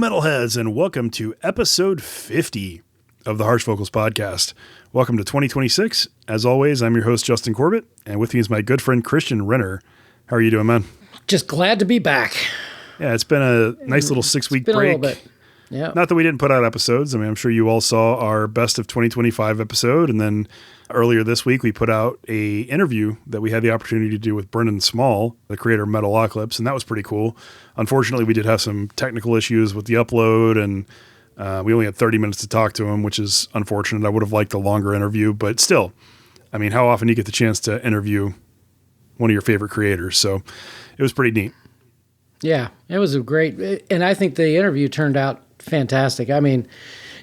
metalheads, and welcome to episode 50 of the Harsh Vocals podcast. Welcome to 2026. As always, I'm your host, Justin Corbett, and with me is my good friend, Christian Renner. How are you doing, man? Just glad to be back. Yeah, it's been a nice little 6-week break. A little bit. Yeah. Not that we didn't put out episodes. I mean, I'm sure you all saw our best of 2025 episode, and then earlier this week, we put out a interview that we had the opportunity to do with Brendan Small, the creator of Metalocalypse, and that was pretty cool. Unfortunately, we did have some technical issues with the upload, and we only had 30 minutes to talk to him, which is unfortunate. I would have liked a longer interview, but still, I mean, how often do you get the chance to interview one of your favorite creators? So it was pretty neat. Yeah, it was a great, and I think the interview turned out fantastic. I mean,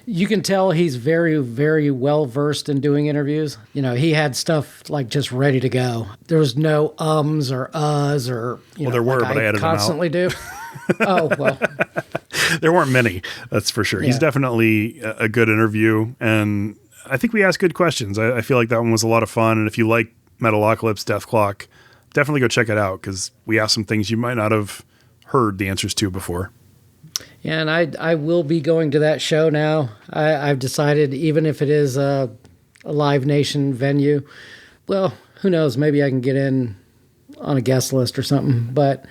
you can tell he's very, very well versed in doing interviews. You know, he had stuff like just ready to go. There was no ums or uhs or, you know, there were, like but I edited them out. Constantly do. Oh, well. There weren't many, that's for sure. Yeah. He's definitely a good interview, and I think we asked good questions. I feel like that one was a lot of fun, and if you like Metalocalypse, Deathclock, definitely go check it out, because we asked some things you might not have heard the answers to before. Yeah, and I will be going to that show now. I've decided, even if it is a Live Nation venue, well, who knows, maybe I can get in on a guest list or something, but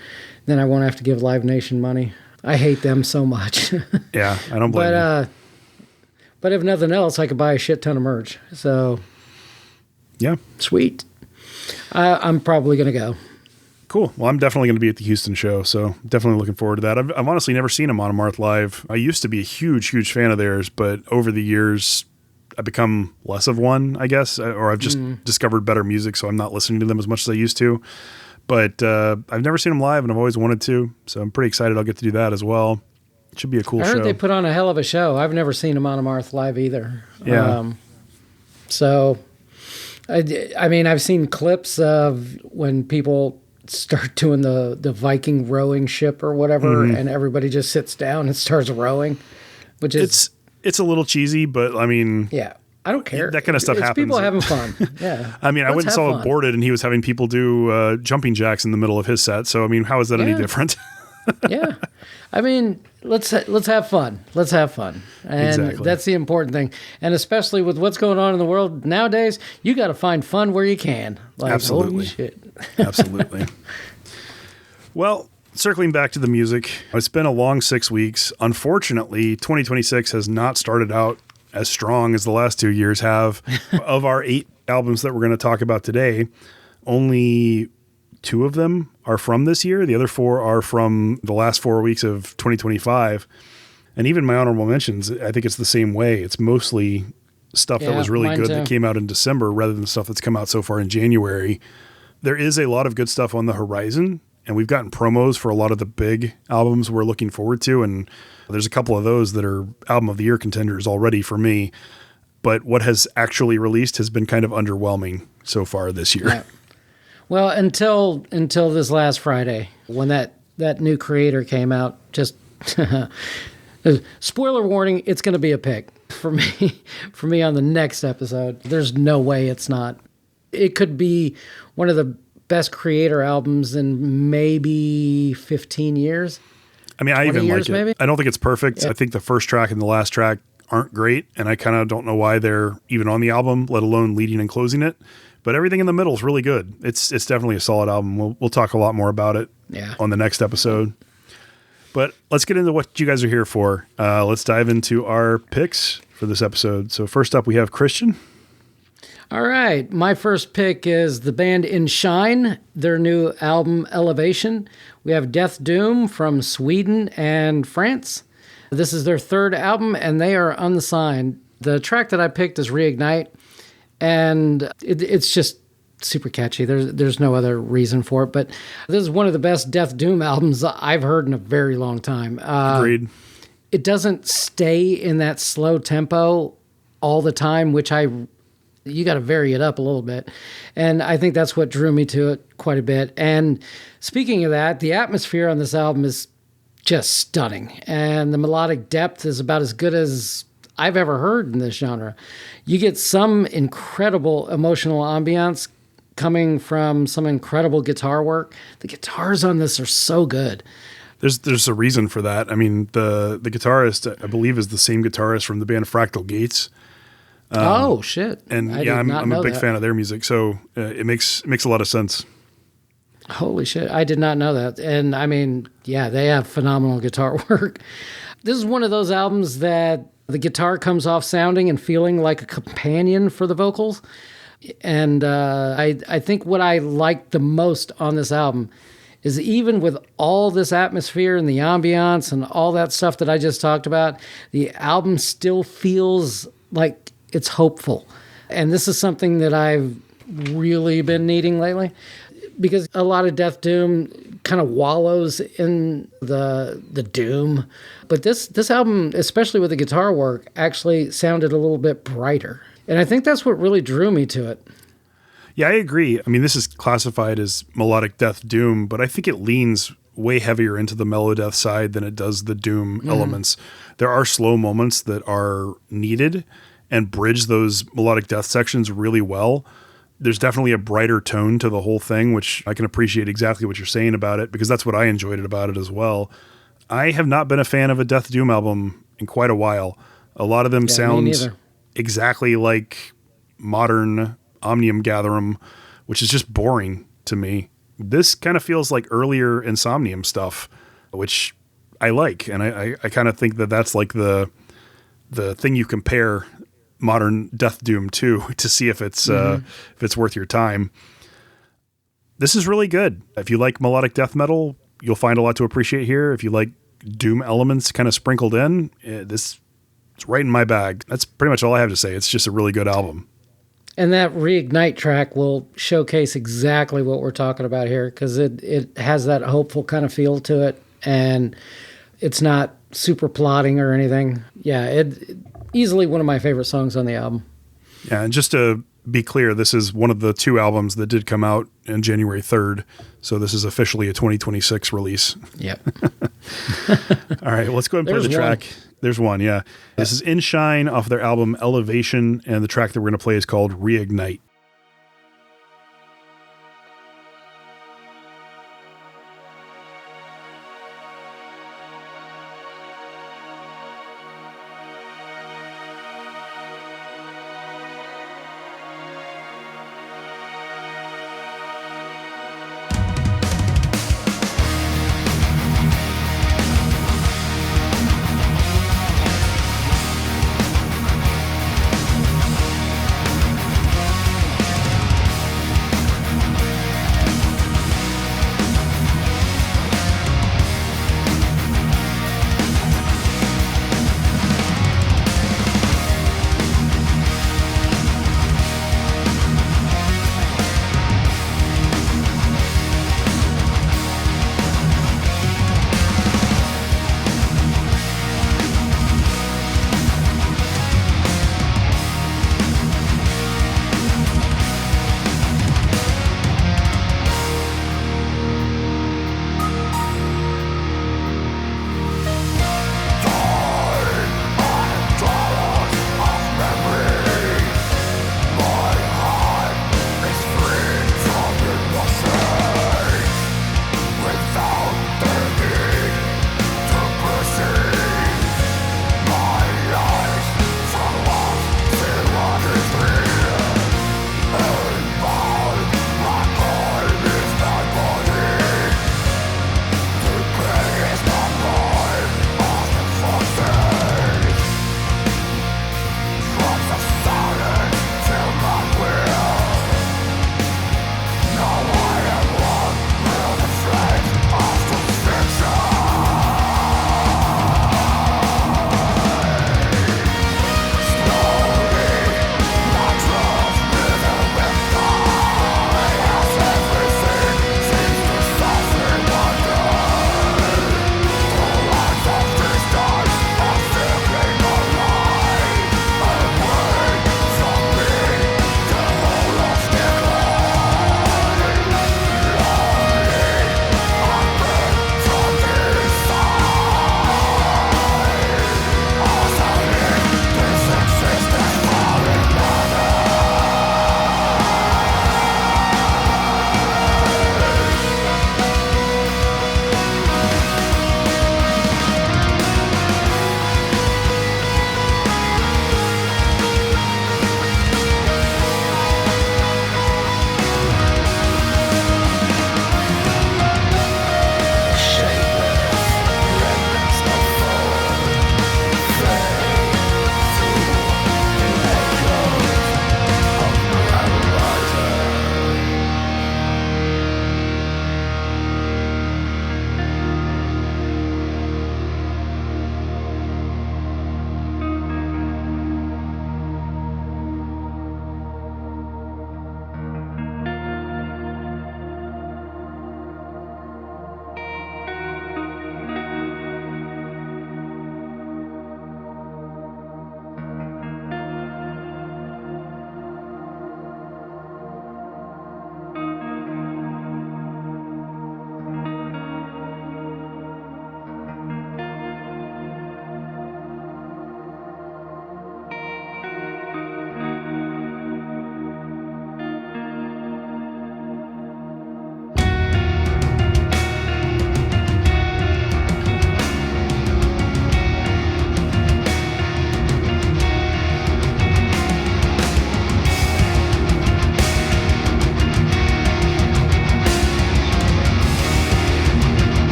then I won't have to give Live Nation money. I hate them so much. Yeah, I don't blame you. But if nothing else, I could buy a shit ton of merch. So, yeah. Sweet. I'm probably going to go. Cool. Well, I'm definitely going to be at the Houston show, so definitely looking forward to that. I've honestly never seen them on a Marth Live. I used to be a huge, huge fan of theirs, but over the years, I've become less of one, I guess, or I've just discovered better music, so I'm not listening to them as much as I used to. But I've never seen them live, and I've always wanted to, so I'm pretty excited I'll get to do that as well. It should be a cool show. I heard they put on a hell of a show. I've never seen them on a Marth Live either. Yeah. So, I mean, I've seen clips of when people start doing the Viking rowing ship or whatever, and everybody just sits down and starts rowing, which is... It's a little cheesy, but I mean... Yeah, I don't care. That kind of stuff happens. People having fun. Yeah. I mean, I went and saw Boarded, and he was having people do jumping jacks in the middle of his set, so I mean, how is that any different? Yeah. I mean, let's have fun. Let's have fun. And exactly. That's the important thing. And especially with what's going on in the world nowadays, you got to find fun where you can. Like, absolutely. Holy shit. Absolutely. Well, circling back to the music, it's been a long 6 weeks. Unfortunately, 2026 has not started out as strong as the last 2 years have. Of our 8 albums that we're going to talk about today, only 2 of them are from this year. The other 4 are from the last 4 weeks of 2025. And even my honorable mentions, I think it's the same way. It's mostly stuff that was really good that came out in December rather than stuff that's come out so far in January. There is a lot of good stuff on the horizon, and we've gotten promos for a lot of the big albums we're looking forward to, and there's a couple of those that are album of the year contenders already for me. But what has actually released has been kind of underwhelming so far this year. Yeah. Well, until this last Friday, when that new creator came out, just spoiler warning, it's going to be a pick for me on the next episode. There's no way it's not. It could be one of the best creator albums in maybe 15 years. I mean, I even like it. Maybe? I don't think it's perfect. Yeah. I think the first track and the last track aren't great, and I kind of don't know why they're even on the album, let alone leading and closing it. But everything in the middle is really good. It's definitely a solid album. We'll talk a lot more about it on the next episode. But let's get into what you guys are here for. Let's dive into our picks for this episode. So first up, we have Christian. All right. My first pick is the band Enshine, their new album Elevation. We have Death Doom from Sweden and France. This is their 3rd album, and they are unsigned. The track that I picked is Reignite, and it's just super catchy. There's no other reason for it, but this is one of the best Death Doom albums I've heard in a very long time. Agreed. It doesn't stay in that slow tempo all the time, which you got to vary it up a little bit. And I think that's what drew me to it quite a bit. And speaking of that, the atmosphere on this album is just stunning. And the melodic depth is about as good as I've ever heard in this genre. You get some incredible emotional ambiance coming from some incredible guitar work. The guitars on this are so good. There's a reason for that. I mean, the guitarist, I believe, is the same guitarist from the band Fractal Gates. Oh shit! And I'm a big fan of their music, so it makes a lot of sense. Holy shit! I did not know that. And I mean, yeah, they have phenomenal guitar work. This is one of those albums that the guitar comes off sounding and feeling like a companion for the vocals. And I think what I liked the most on this album is even with all this atmosphere and the ambiance and all that stuff that I just talked about, the album still feels like it's hopeful. And this is something that I've really been needing lately, because a lot of death doom kind of wallows in the doom. But this album, especially with the guitar work, actually sounded a little bit brighter. And I think that's what really drew me to it. Yeah, I agree. I mean, this is classified as melodic death doom, but I think it leans way heavier into the mellow death side than it does the doom elements. There are slow moments that are needed and bridge those melodic death sections really well. There's definitely a brighter tone to the whole thing, which I can appreciate exactly what you're saying about it, because that's what I enjoyed about it as well. I have not been a fan of a death doom album in quite a while. A lot of them sound exactly like modern Omnium Gatherum, which is just boring to me. This kind of feels like earlier Insomnium stuff, which I like. And I kind of think that that's like the thing you compare modern death doom to see if it's worth your time. This is really good. If you like melodic death metal, you'll find a lot to appreciate here. If you like doom elements kind of sprinkled in, it's right in my bag. That's pretty much all I have to say. It's just a really good album. And that Reignite track will showcase exactly what we're talking about here, because it has that hopeful kind of feel to it, and it's not super plotting or anything. Yeah, it easily one of my favorite songs on the album. Yeah, and just to be clear, this is one of the 2 albums that did come out on January 3rd, so this is officially a 2026 release. Yep. All right, let's go ahead and play the track. There's one, yeah. This is Enshine off their album Elevation, and the track that we're going to play is called Reignite.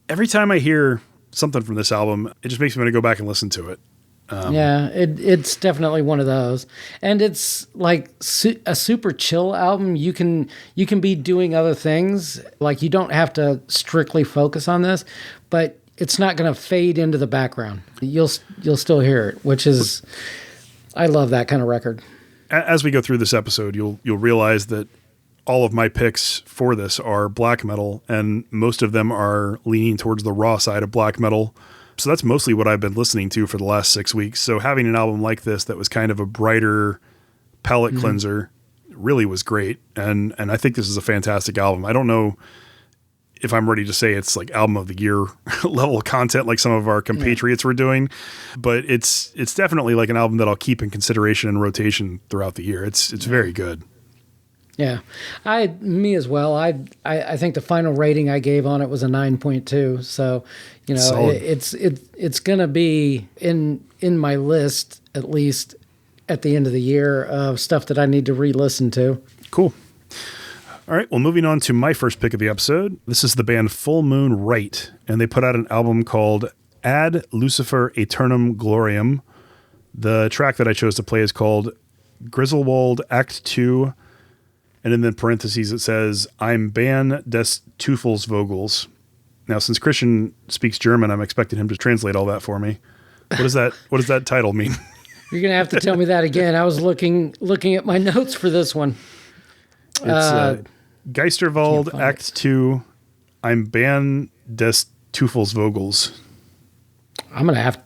every time I hear something from this album, it just makes me want to go back and listen to it. It's definitely one of those, and it's like a super chill album. You can be doing other things, like you don't have to strictly focus on this, but it's not going to fade into the background. You'll still hear it, which is, I love that kind of record. As we go through this episode, you'll realize that all of my picks for this are black metal, and most of them are leaning towards the raw side of black metal. So that's mostly what I've been listening to for the last 6 weeks. So having an album like this that was kind of a brighter palette cleanser really was great. And I think this is a fantastic album. I don't know if I'm ready to say it's like album of the year level of content like some of our compatriots were doing, but it's definitely like an album that I'll keep in consideration and rotation throughout the year. It's very good. Yeah, me as well. I think the final rating I gave on it was a 9.2. So, Solid. it's gonna be in my list at least at the end of the year of stuff that I need to re-listen to. Cool. All right. Well, moving on to my first pick of the episode. This is the band Fullmoon, Rite, and they put out an album called Ad Lucifer Aeternum Gloriam. The track that I chose to play is called Geisterwald Act 2. And in the parentheses, it says, I'm Bann des Teufelsvogels. Now, since Christian speaks German, I'm expecting him to translate all that for me. What does that title mean? You're going to have to tell me that again. I was looking at my notes for this one. It's Geisterwald Act 2. I'm Bann des Teufelsvogels. I'm gonna have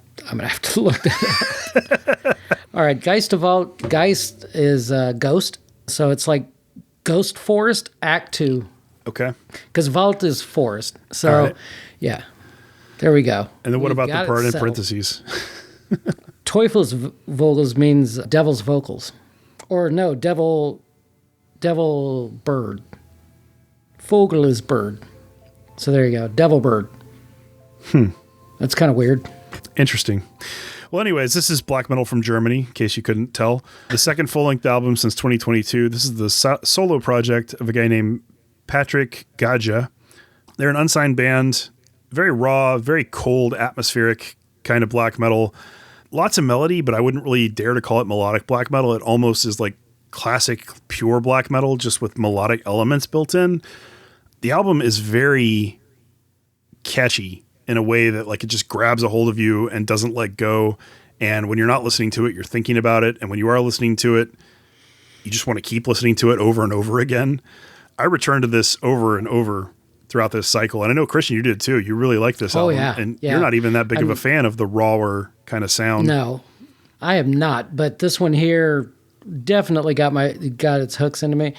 to look that up. All right, Geisterwald. Geist is ghost, so it's like Ghost Forest Act 2. Okay. Because Wald is forest. So, right. Yeah. There we go. And then what about the part in parentheses? Teufelsvogels means devil's vocals. Or no, devil bird. Vogel is bird. So there you go. Devil bird. That's kind of weird. Interesting. Well, anyways, this is black metal from Germany, in case you couldn't tell. The second full-length album since 2022. This is the solo project of a guy named Patrick Gaja. They're an unsigned band, very raw, very cold, atmospheric kind of black metal. Lots of melody, but I wouldn't really dare to call it melodic black metal. It almost is like classic, pure black metal, just with melodic elements built in. The album is very catchy in a way that like it just grabs a hold of you and doesn't let go. And when you're not listening to it, you're thinking about it. And when you are listening to it, you just want to keep listening to it over and over again. I returned to this over and over throughout this cycle. And I know, Christian, you did too. You really like this album. Yeah. And you're not even that big of a fan of the rawer kind of sound. No, I am not. But this one here definitely got its hooks into me.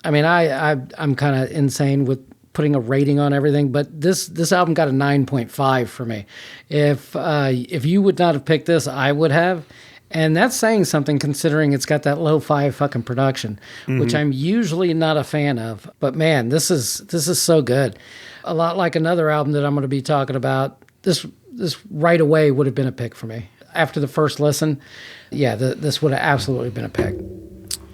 I mean, I'm kind of insane with putting a rating on everything, but this album got a 9.5 for me. If you would not have picked this, I would have. And that's saying something considering it's got that lo-fi fucking production, which I'm usually not a fan of. But man, this is so good. A lot like another album that I'm going to be talking about. This right away would have been a pick for me. After the first listen, yeah, this would have absolutely been a pick.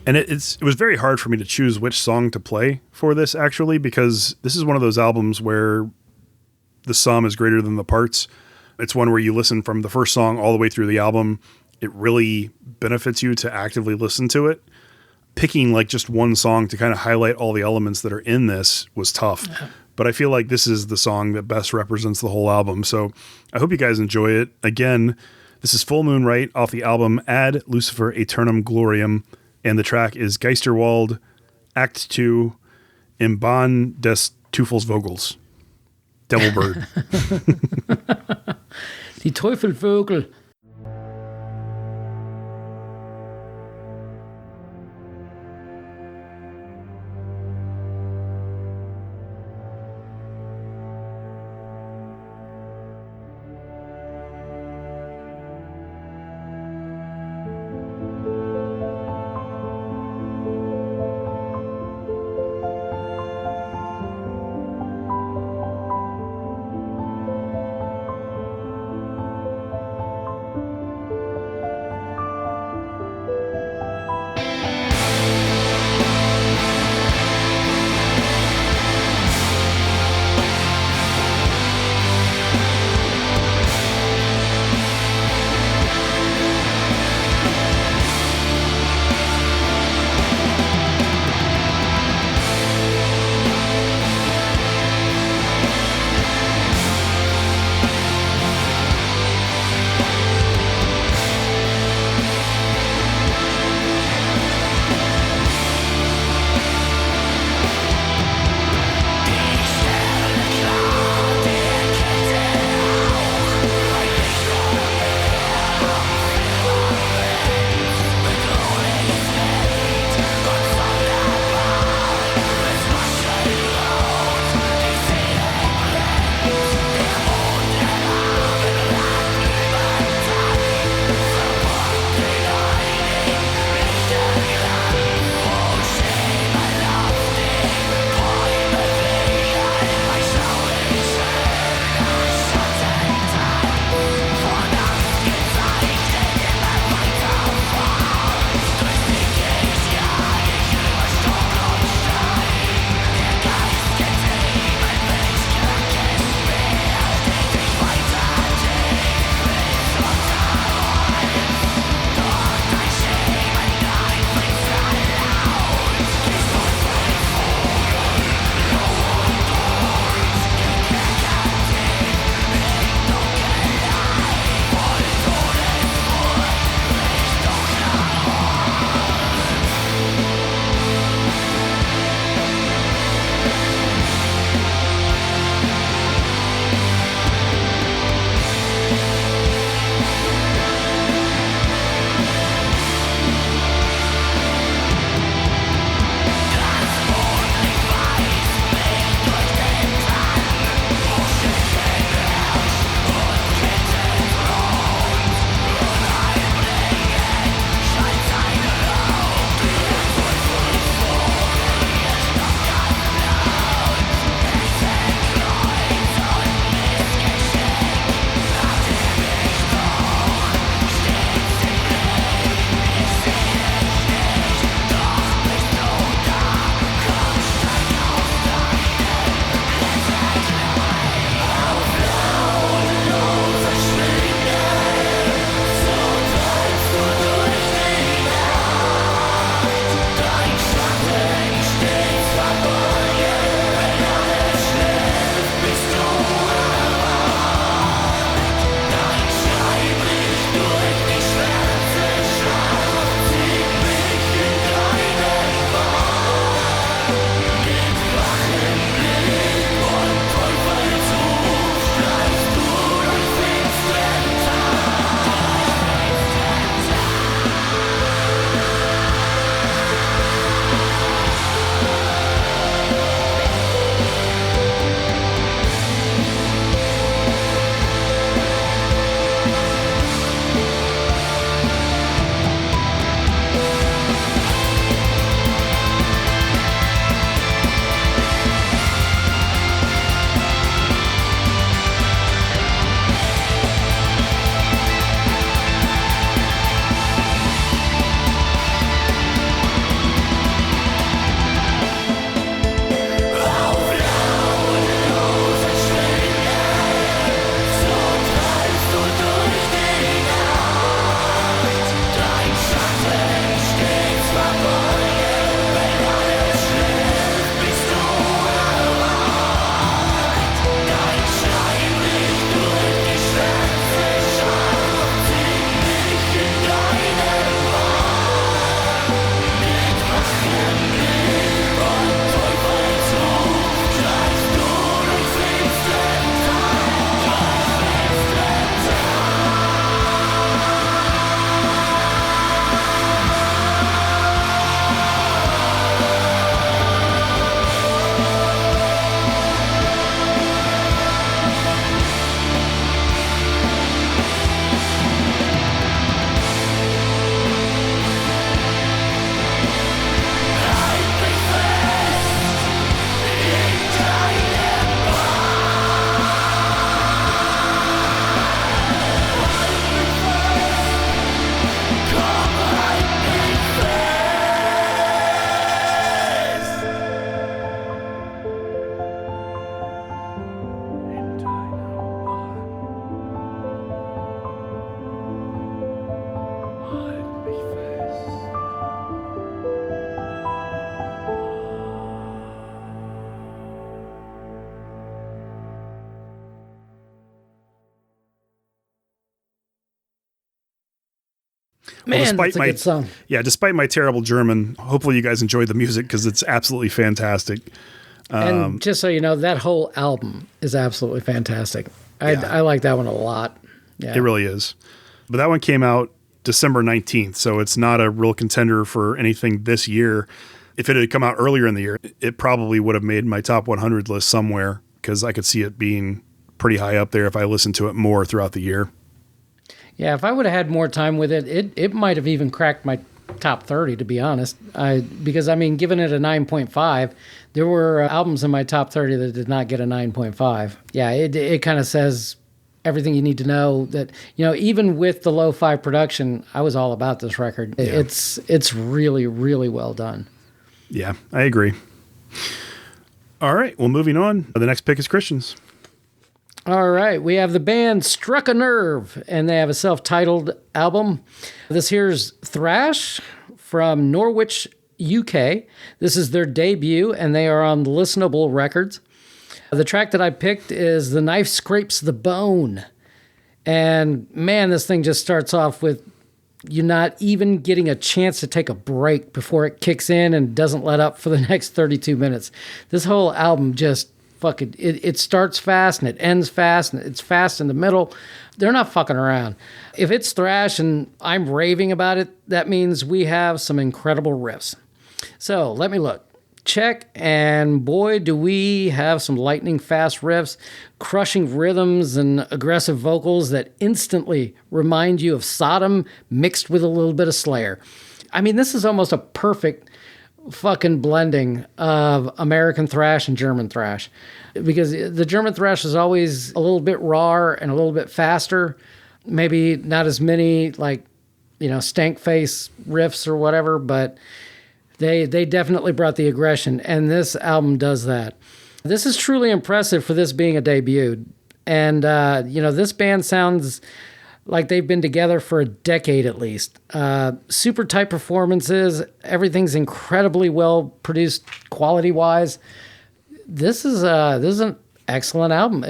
And it was very hard for me to choose which song to play for this, actually, because this is one of those albums where the sum is greater than the parts. It's one where you listen from the first song all the way through the album. It really benefits you to actively listen to it. Picking like just one song to kind of highlight all the elements that are in this was tough. But I feel like this is the song that best represents the whole album. So I hope you guys enjoy it. Again, this is Fullmoon, Rite, off the album Ad Lucifer Aeternum Gloriam. And the track is Geisterwald, Act 2, Im Bann des Teufelsvogels. Devil Bird. Die Teufelsvogel. Man, that's a good song. Yeah, despite my terrible German, hopefully you guys enjoyed the music because it's absolutely fantastic. And just so you know, that whole album is absolutely fantastic. I like that one a lot. Yeah. It really is. But that one came out December 19th, so it's not a real contender for anything this year. If it had come out earlier in the year, it probably would have made my top 100 list somewhere because I could see it being pretty high up there if I listened to it more throughout the year. Yeah, if I would have had more time with it, it might have even cracked my top 30, to be honest. Because, I mean, giving it a 9.5, there were albums in my top 30 that did not get a 9.5. Yeah, it kind of says everything you need to know that, you know, even with the lo-fi production, I was all about this record. Yeah. It's really, really well done. Yeah, I agree. All right, well, moving on. The next pick is Christian's. All right, we have the band Struck a Nerve, and they have a self-titled album. This here's thrash from Norwich, UK. This is their debut, and they are on Listenable Records. The track that I picked is The Knife Scrapes the Bone. And man, this thing just starts off with you not even getting a chance to take a break before it kicks in and doesn't let up for the next 32 minutes. This whole album just fucking, it starts fast and it ends fast and it's fast in the middle. They're not fucking around. If it's thrash and I'm raving about it, that means we have some incredible riffs. So let me look. Check, and boy, do we have some lightning fast riffs, crushing rhythms and aggressive vocals that instantly remind you of Sodom mixed with a little bit of Slayer. I mean, this is almost a perfect fucking blending of American thrash and German thrash, because the German thrash is always a little bit rawer and a little bit faster, maybe not as many like, you know, stank face riffs or whatever, but they definitely brought the aggression, and this album does that. This is truly impressive for this being a debut, and you know, this band sounds like they've been together for a decade at least. Super tight performances. Everything's incredibly well produced quality-wise. This is an excellent album.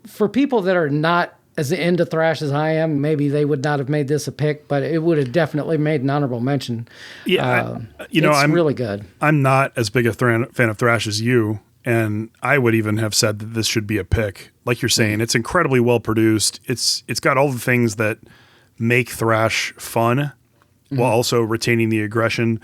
For people that are not as into thrash as I am, maybe they would not have made this a pick, but it would have definitely made an honorable mention. Yeah, I'm really good. I'm not as big a fan of thrash as you. And I would even have said that this should be a pick. Like you're saying, it's incredibly well produced. It's got all the things that make thrash fun while also retaining the aggression.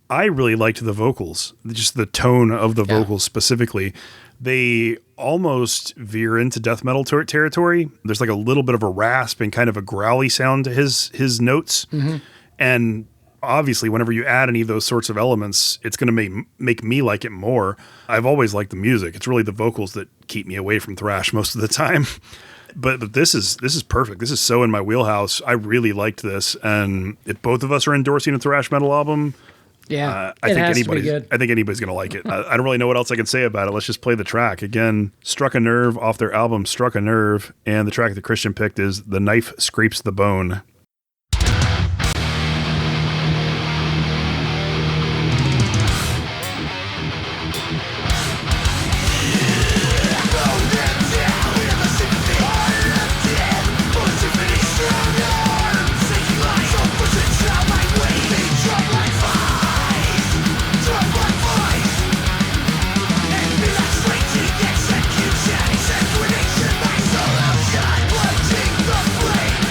I really liked the vocals, just the tone of the vocals specifically. They almost veer into death metal territory. There's like a little bit of a rasp and kind of a growly sound to his notes. Mm-hmm. And obviously, whenever you add any of those sorts of elements, it's going to make me like it more. I've always liked the music. It's really the vocals that keep me away from thrash most of the time. But this is perfect. This is so in my wheelhouse. I really liked this. And if both of us are endorsing a thrash metal album, I think anybody's going to like it. I don't really know what else I can say about it. Let's just play the track. Again, Struck a Nerve off their album Struck a Nerve. And the track that Christian picked is The Knife Scrapes the Bone. Execution by solution, lighting the flame.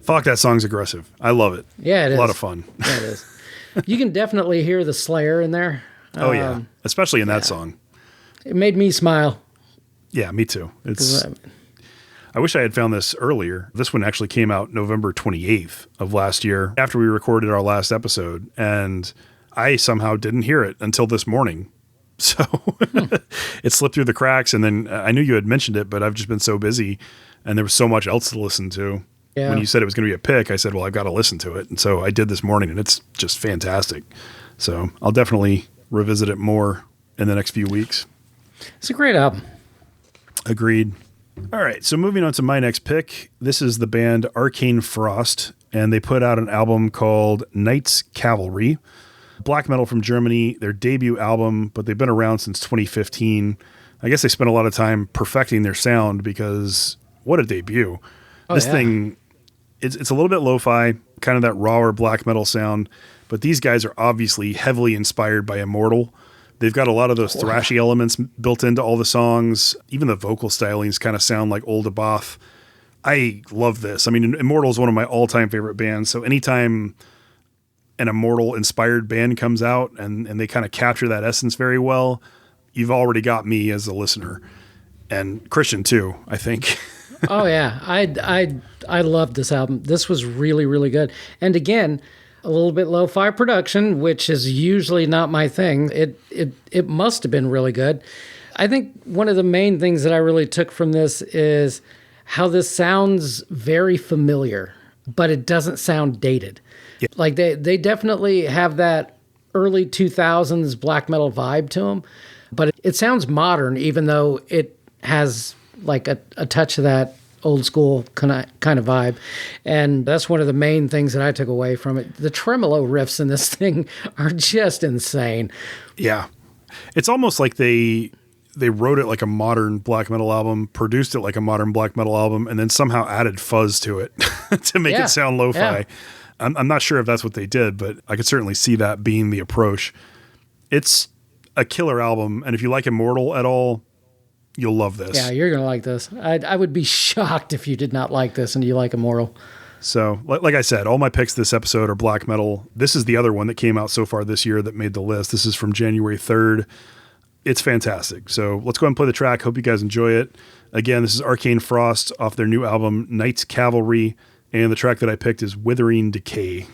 Fuck, that song's aggressive. I love it. Yeah, it is. A lot of fun. Yeah, it is. You can definitely hear the Slayer in there. Oh, yeah. Especially in that song. It made me smile. Yeah, me too. I wish I had found this earlier. This one actually came out November 28th of last year after we recorded our last episode, and I somehow didn't hear it until this morning. So it slipped through the cracks, and then I knew you had mentioned it, but I've just been so busy, and there was so much else to listen to. Yeah. When you said it was going to be a pick, I said, well, I've got to listen to it. And so I did this morning, and it's just fantastic. So I'll definitely revisit it more in the next few weeks. It's a great album. Agreed. All right, so moving on to my next pick. This is the band Arcane Frost, and they put out an album called Knight's Cavalry. Black metal from Germany, their debut album, but they've been around since 2015. I guess they spent a lot of time perfecting their sound because what a debut. This thing, it's a little bit lo-fi, kind of that rawer black metal sound, but these guys are obviously heavily inspired by Immortal. They've got a lot of those thrashy elements built into all the songs. Even the vocal stylings kind of sound like old Abath. I love this. I mean, Immortal is one of my all-time favorite bands, so anytime an Immortal-inspired band comes out and they kind of capture that essence very well, you've already got me as a listener. And Christian, too, I think. Oh, yeah. I loved this album. This was really, really good. And again, a little bit lo-fi production, which is usually not my thing. It must have been really good. I think one of the main things that I really took from this is how this sounds very familiar, but it doesn't sound dated. Yeah. Like they definitely have that early 2000s black metal vibe to them, but it sounds modern, even though it has like a touch of that old school kind of vibe. And that's one of the main things that I took away from it. The tremolo riffs in this thing are just insane. Yeah. It's almost like they wrote it like a modern black metal album, produced it like a modern black metal album, and then somehow added fuzz to it to make it sound lo-fi. Yeah. I'm not sure if that's what they did, but I could certainly see that being the approach. It's a killer album, and if you like Immortal at all, you'll love this. Yeah, you're going to like this. I would be shocked if you did not like this and you like Immortal. So, like I said, all my picks this episode are black metal. This is the other one that came out so far this year that made the list. This is from January 3rd. It's fantastic. So let's go ahead and play the track. Hope you guys enjoy it. Again, this is Arcane Frost off their new album, Knight's Cavalry. And the track that I picked is Withering Decay.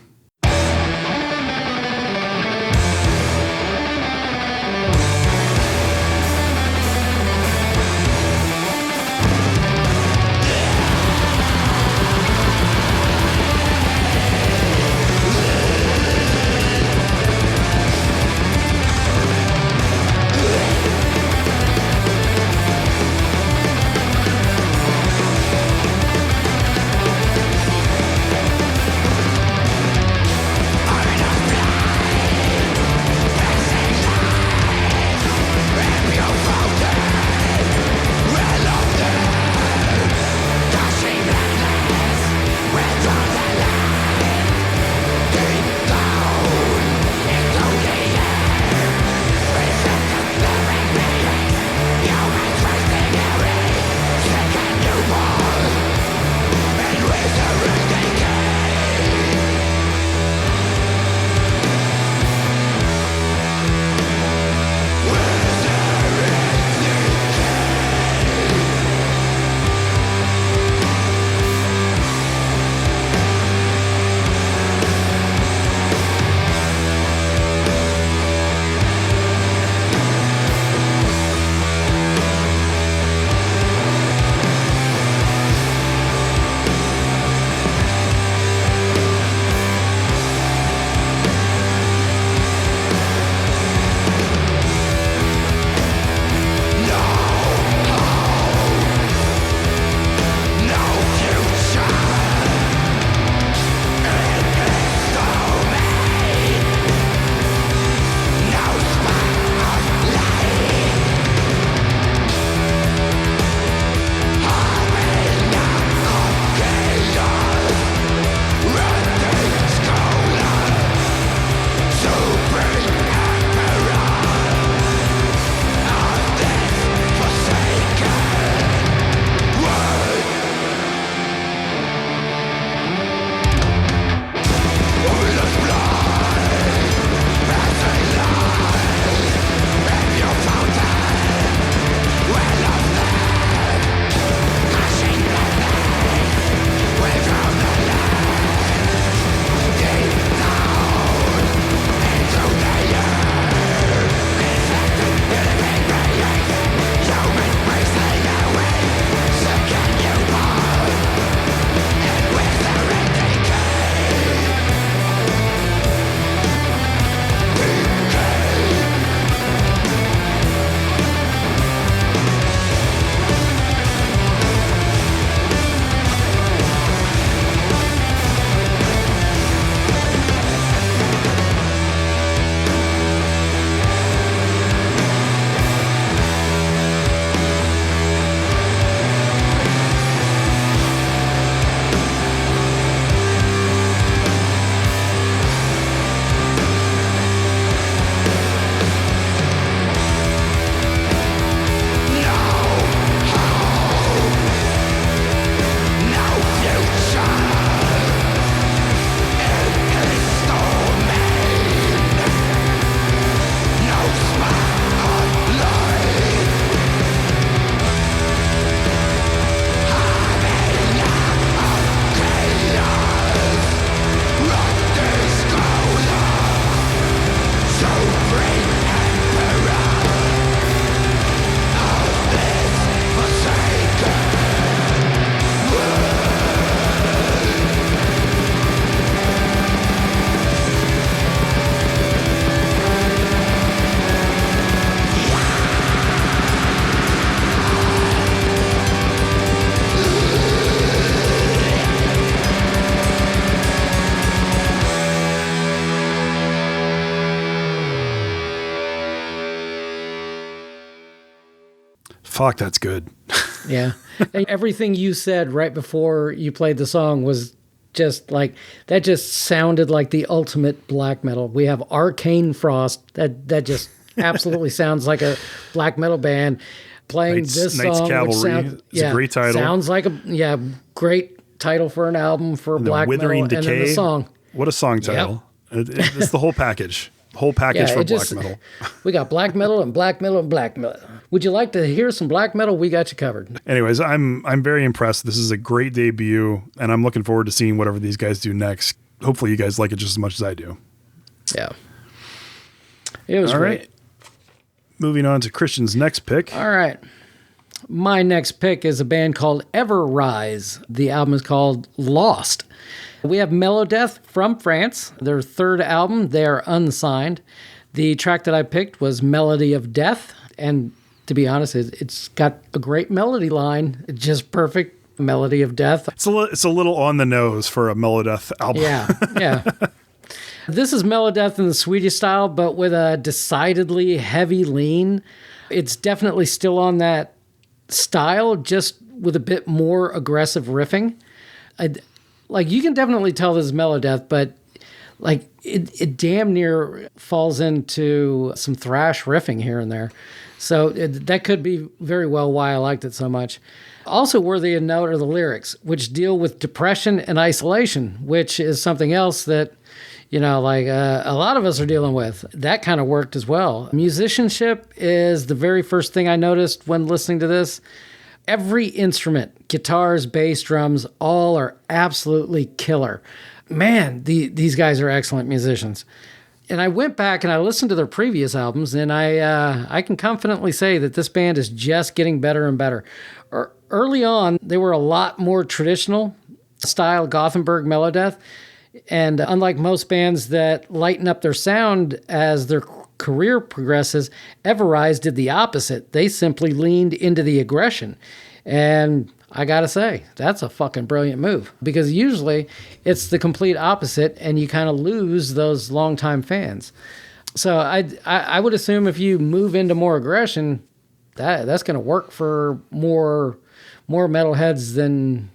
Fuck, that's good. Yeah. And everything you said right before you played the song was just like, that just sounded like the ultimate black metal. We have Arcane Frost. That just absolutely sounds like a black metal band playing this Knight's song. Cavalry. It's a great title. Sounds like great title for an album for black Withering metal. Decay. And then the song. What a song title. It's the whole package. Whole package for black metal. We got black metal and black metal and black metal. Would you like to hear some black metal? We got you covered. Anyways, I'm very impressed. This is a great debut, and I'm looking forward to seeing whatever these guys do next. Hopefully you guys like it just as much as I do. Yeah. It was All great. Right. Moving on to Christian's next pick. All right. My next pick is a band called EverRise. The album is called Lost. We have Melodeath from France, their third album. They are unsigned. The track that I picked was Melody of Death. And to be honest, it's got a great melody line. It's just perfect Melody of Death. It's a little on the nose for a Melodeath album. Yeah. This is Melodeath in the Swedish style, but with a decidedly heavy lean. It's definitely still on that style, just with a bit more aggressive riffing. You can definitely tell this is Melodeath, but it damn near falls into some thrash riffing here and there. So that could be very well why I liked it so much. Also worthy of note are the lyrics, which deal with depression and isolation, which is something else that, a lot of us are dealing with. That kind of worked as well. Musicianship is the very first thing I noticed when listening to this. Every instrument, guitars, bass, drums, all are absolutely killer. Man, these guys are excellent musicians. And I went back and I listened to their previous albums, and I can confidently say that this band is just getting better and better. Early on, they were a lot more traditional style Gothenburg Melodeath. And unlike most bands that lighten up their sound as their career progresses, EverRise did the opposite. They simply leaned into the aggression. And I gotta say, that's a fucking brilliant move, because usually it's the complete opposite and you kind of lose those longtime fans. So I would assume if you move into more aggression, that's going to work for more metalheads than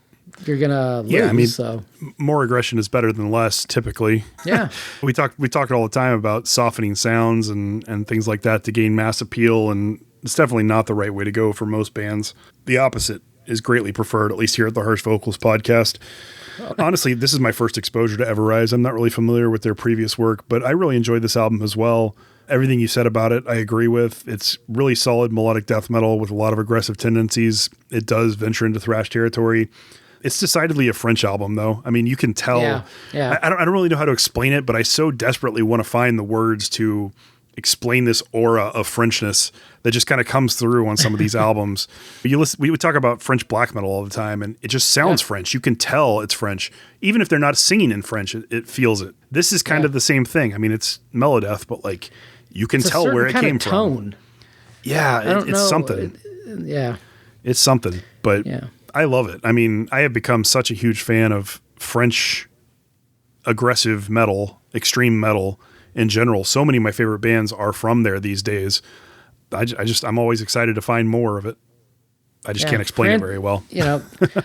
you're going to lose. Yeah, I mean, so more aggression is better than less, typically. Yeah. we talk all the time about softening sounds and things like that to gain mass appeal, and it's definitely not the right way to go for most bands. The opposite is greatly preferred, at least here at the Harsh Vocals podcast. Honestly, this is my first exposure to EverRise. I'm not really familiar with their previous work, but I really enjoyed this album as well. Everything you said about it, I agree with. It's really solid melodic death metal with a lot of aggressive tendencies. It does venture into thrash territory. It's decidedly a French album, though. I mean, you can tell. Yeah. I don't really know how to explain it, but I so desperately want to find the words to explain this aura of Frenchness that just kind of comes through on some of these albums. We would talk about French black metal all the time, and it just sounds French. You can tell it's French. Even if they're not singing in French, it feels it. This is kind of the same thing. I mean, it's Melodeath, but like you can tell where it came from. Tone. Yeah, it's something. It's something, but I love it. I mean, I have become such a huge fan of French aggressive metal, extreme metal in general. So many of my favorite bands are from there these days. I'm always excited to find more of it. I just can't explain it very well.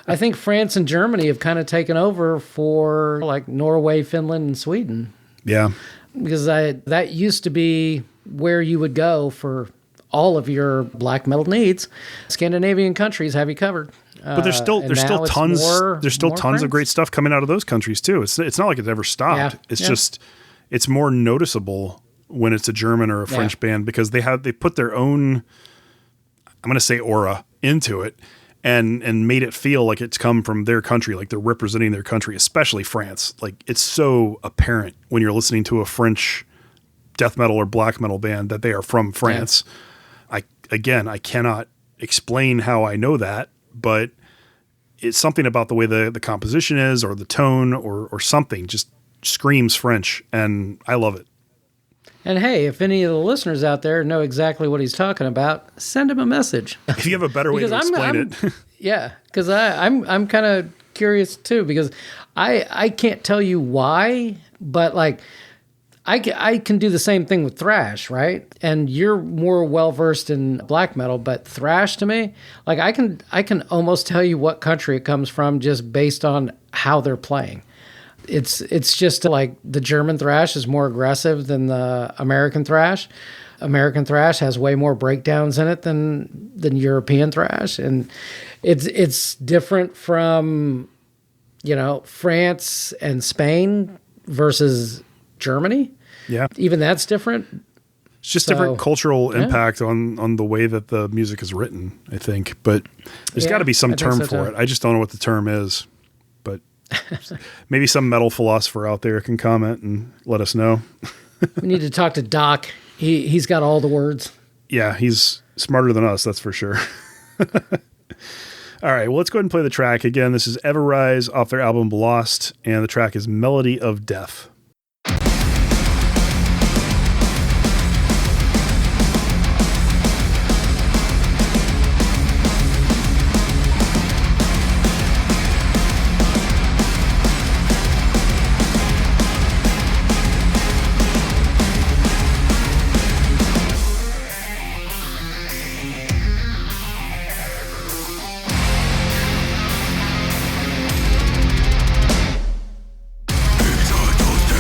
I think France and Germany have kind of taken over for like Norway, Finland, and Sweden. Yeah. Because that used to be where you would go for all of your black metal needs. Scandinavian countries have you covered. But there's still tons of great stuff coming out of those countries too. It's not like it's ever stopped. Just it's more noticeable when it's a German or a French band, because they put their own, I'm going to say, aura into it and made it feel like it's come from their country, like they're representing their country, especially France. Like it's so apparent when you're listening to a French death metal or black metal band that they are from France. Yeah. I cannot explain how I know that, but it's something about the way the composition is, or the tone, or something just screams French, and I love it. And hey, if any of the listeners out there know exactly what he's talking about, send him a message. If you have a better way to explain it. Yeah, because I'm kind of curious too, because I can't tell you why, but like I can do the same thing with thrash, right? And you're more well versed in black metal, but thrash to me, like I can almost tell you what country it comes from just based on how they're playing. It's just like the German thrash is more aggressive than the American thrash. American thrash has way more breakdowns in it than European thrash, and it's different from France and Spain versus Germany. Yeah. Even that's different. It's just different cultural impact on the way that the music is written, I think. But there's got to be some term for it. I just don't know what the term is. But maybe some metal philosopher out there can comment and let us know. We need to talk to Doc. He's got all the words. Yeah, he's smarter than us, that's for sure. All right, well, let's go ahead and play the track. Again, this is EverRise off their album Lost, and the track is Melody of Death. Todos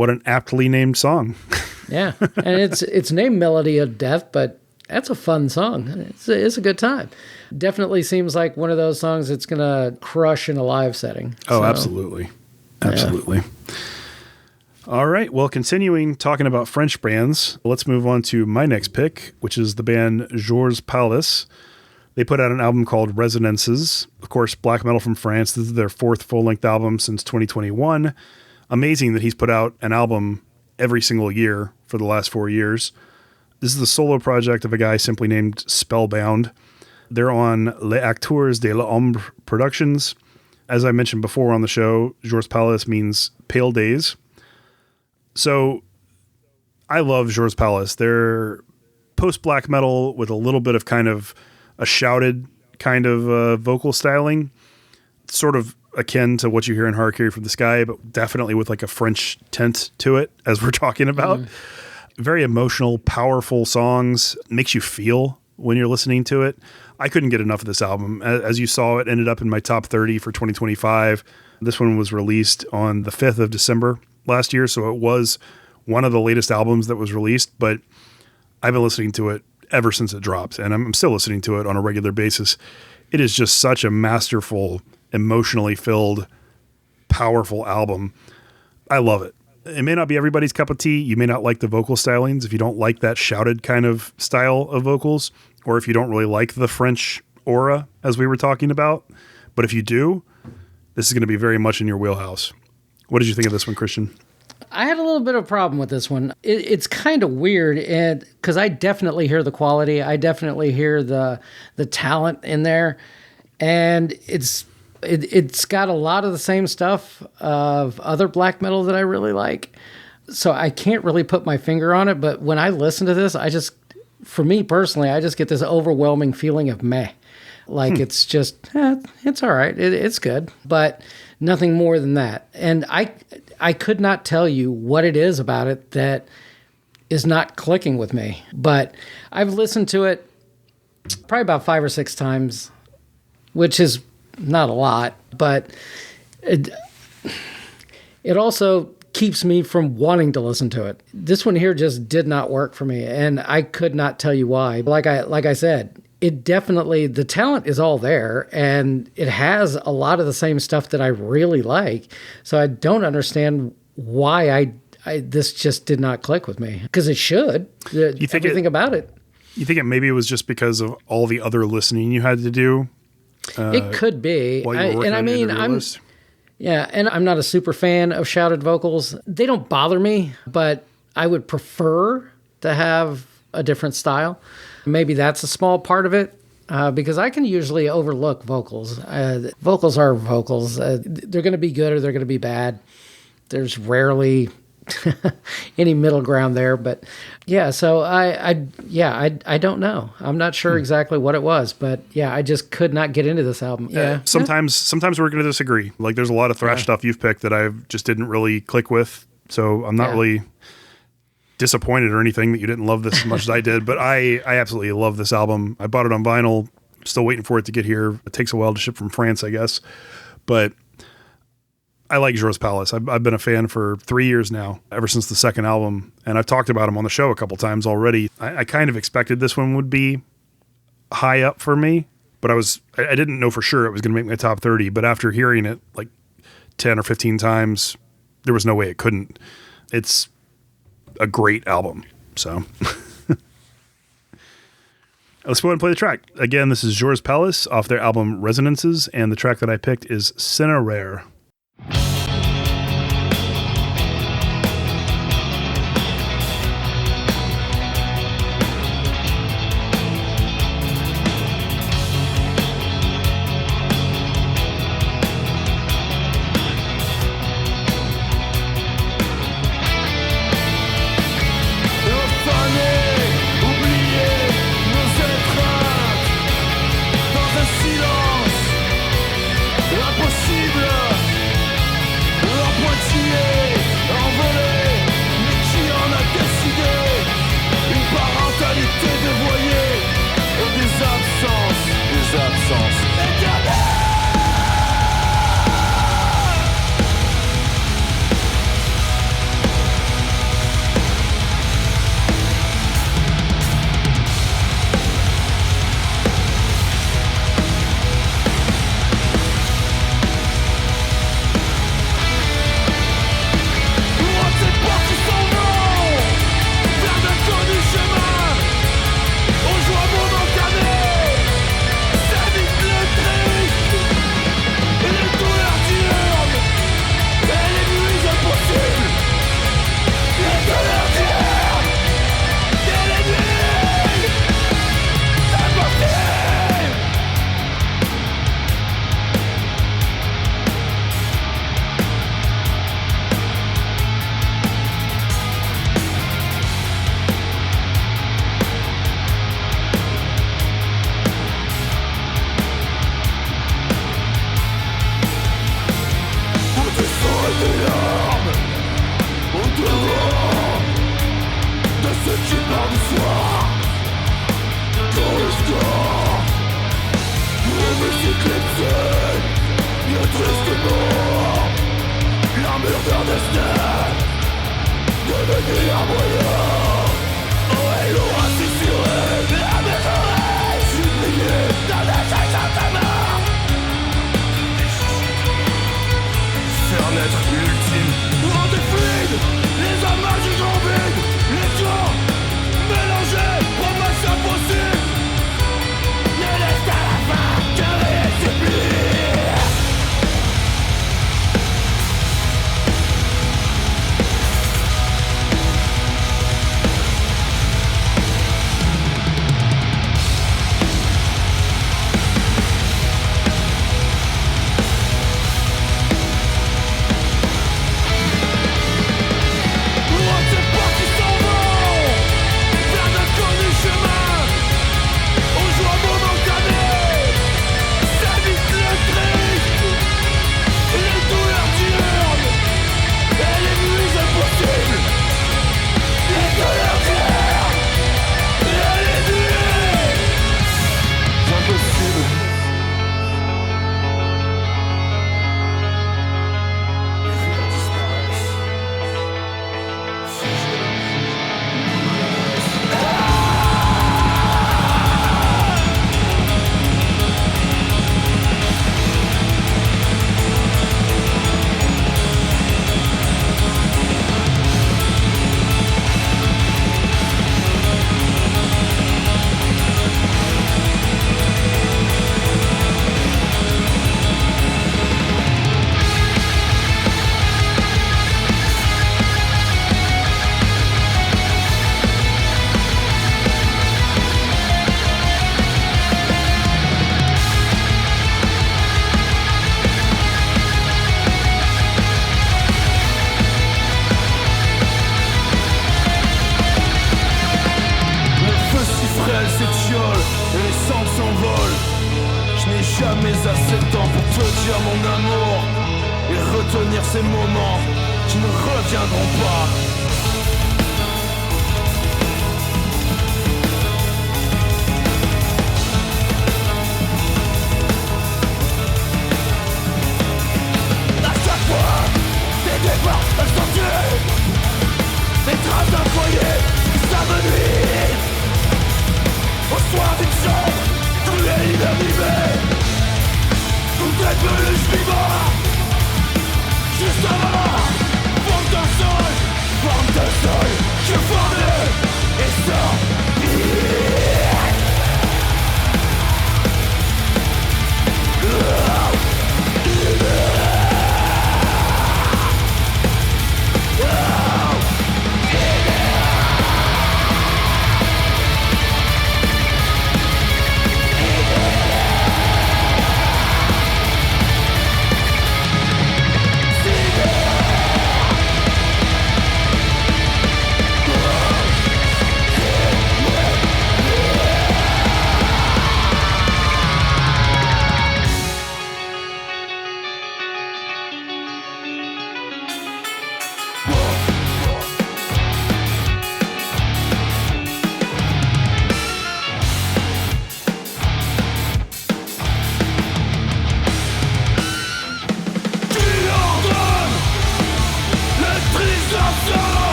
What an aptly named song. Yeah, and it's named Melody of Death, but that's a fun song. It's a good time. Definitely seems like one of those songs that's going to crush in a live setting. Oh, absolutely. Absolutely. Yeah. All right. Well, continuing talking about French bands, let's move on to my next pick, which is the band Jours. They put out an album called Resonances. Of course, black metal from France. This is their fourth full-length album since 2021. Amazing that he's put out an album every single year for the last 4 years. This is the solo project of a guy simply named Spellbound. They're on Les Acteurs de l'Ombre Productions. As I mentioned before on the show, Jours means pale days. So I love Jours. They're post-black metal with a little bit of kind of a shouted kind of vocal styling, sort of akin to what you hear in Harakiri from the Sky, but definitely with like a French tint to it, as we're talking about. Very emotional, powerful songs. Makes you feel when you're listening to it. I couldn't get enough of this album. As you saw, it ended up in my top 30 for 2025. This one was released on the 5th of December last year, so it was one of the latest albums that was released, but I've been listening to it ever since it dropped, and I'm still listening to it on a regular basis. It is just such a masterful, emotionally filled, powerful album. I love it. It may not be everybody's cup of tea. You may not like the vocal stylings if you don't like that shouted kind of style of vocals, or if you don't really like the French aura, as we were talking about. But if you do, this is going to be very much in your wheelhouse. What did you think of this one, Christian? I had a little bit of a problem with this one. It's kind of weird, and because I definitely hear the quality, I definitely hear the talent in there, and it's got a lot of the same stuff of other black metal that I really like. So I can't really put my finger on it, but when I listen to this, for me personally, I just get this overwhelming feeling of meh. Like it's just, it's all right. It's good, but nothing more than that. And I could not tell you what it is about it that is not clicking with me, but I've listened to it probably about 5 or 6 times, which is not a lot, but it also keeps me from wanting to listen to it. This one here just did not work for me, and I could not tell you why. Like I said, it definitely, the talent is all there, and it has a lot of the same stuff that I really like. So I don't understand why this just did not click with me, because it should. You think everything about it. You think maybe it was just because of all the other listening you had to do? It could be. Yeah, and I'm not a super fan of shouted vocals. They don't bother me, but I would prefer to have a different style. Maybe that's a small part of it, because I can usually overlook vocals. Vocals are vocals. They're going to be good or they're going to be bad. There's rarely any middle ground there, but yeah. So I don't know. I'm not sure exactly what it was, but yeah, I just could not get into this album. Yeah. Sometimes we're going to disagree. Like there's a lot of thrash stuff you've picked that I just didn't really click with. So I'm not really disappointed or anything that you didn't love this as much as I did, but I absolutely love this album. I bought it on vinyl, still waiting for it to get here. It takes a while to ship from France, I guess, but I like Jours. I've been a fan for 3 years now, ever since the second album, and I've talked about him on the show a couple times already. I kind of expected this one would be high up for me, but I didn't know for sure it was going to make my top 30, but after hearing it like 10 or 15 times, there was no way it couldn't. It's a great album. So let's go ahead and play the track. Again, this is Jours off their album Resonances, and the track that I picked is Cineraire. Impossible.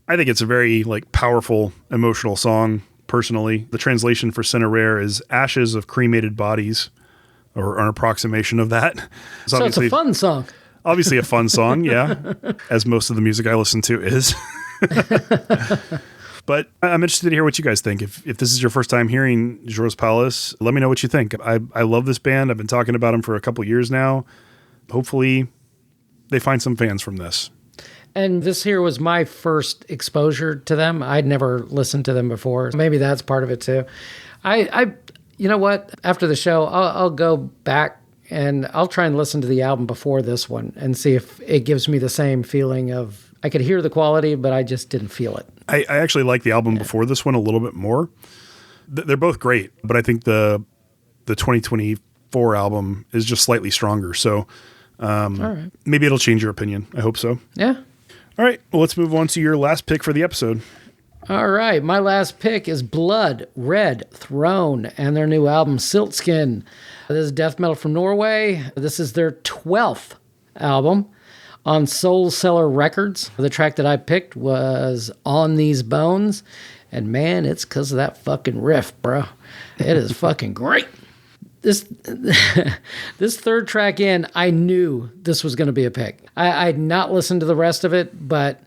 I think it's a very like powerful, emotional song. Personally, the translation for Cineraire is "ashes of cremated bodies," or an approximation of that. So it's a fun song. Obviously, a fun song, yeah, as most of the music I listen to is. But I'm interested to hear what you guys think. If this is your first time hearing Jours Palace, let me know what you think. I love this band. I've been talking about them for a couple years now. Hopefully, they find some fans from this. And this here was my first exposure to them. I'd never listened to them before. Maybe that's part of it too. I you know what? After the show, I'll go back and I'll try and listen to the album before this one and see if it gives me the same feeling of I could hear the quality, but I just didn't feel it. I actually like the album before this one a little bit more. They're both great, but I think the 2024 album is just slightly stronger. So all right. Maybe it'll change your opinion. I hope so. Yeah. All right, well, let's move on to your last pick for the episode. All right, my last pick is Blood Red Throne and their new album, Siltskin. This is death metal from Norway. This is their 12th album on Soul Cellar Records. The track that I picked was On These Bones, and man, it's because of that fucking riff, bro. It is fucking great. This third track in, I knew this was going to be a pick. I'd not listened to the rest of it, but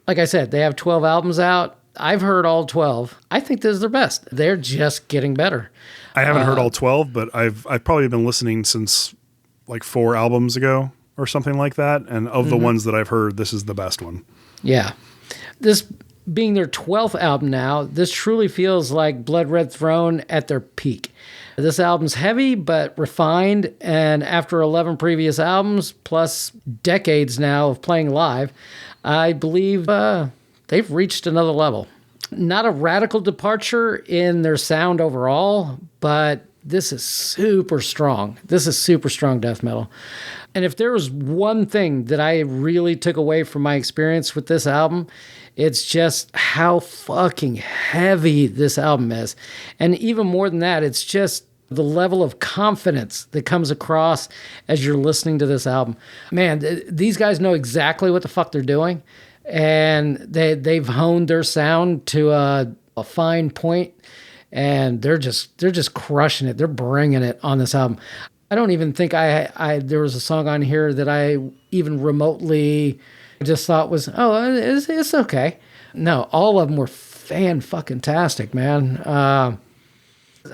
like I said, they have 12 albums out. I've heard all 12. I think this is their best. They're just getting better. I haven't heard all 12, but I've probably been listening since like 4 albums ago or something like that. And of the ones that I've heard, this is the best one. Yeah. This being their 12th album now, this truly feels like Blood Red Throne at their peak. This album's heavy but refined, and after 11 previous albums, plus decades now of playing live, I believe they've reached another level. Not a radical departure in their sound overall, but this is super strong. This is super strong death metal. And if there was one thing that I really took away from my experience with this album, it's just how fucking heavy this album is. And even more than that, it's just the level of confidence that comes across as you're listening to this album. Man, these guys know exactly what the fuck they're doing, and they've honed their sound to a fine point, and they're just crushing it. They're bringing it on this album. I don't even think there was a song on here that I even remotely just thought was, it's okay. No, all of them were fan-fucking-tastic, man.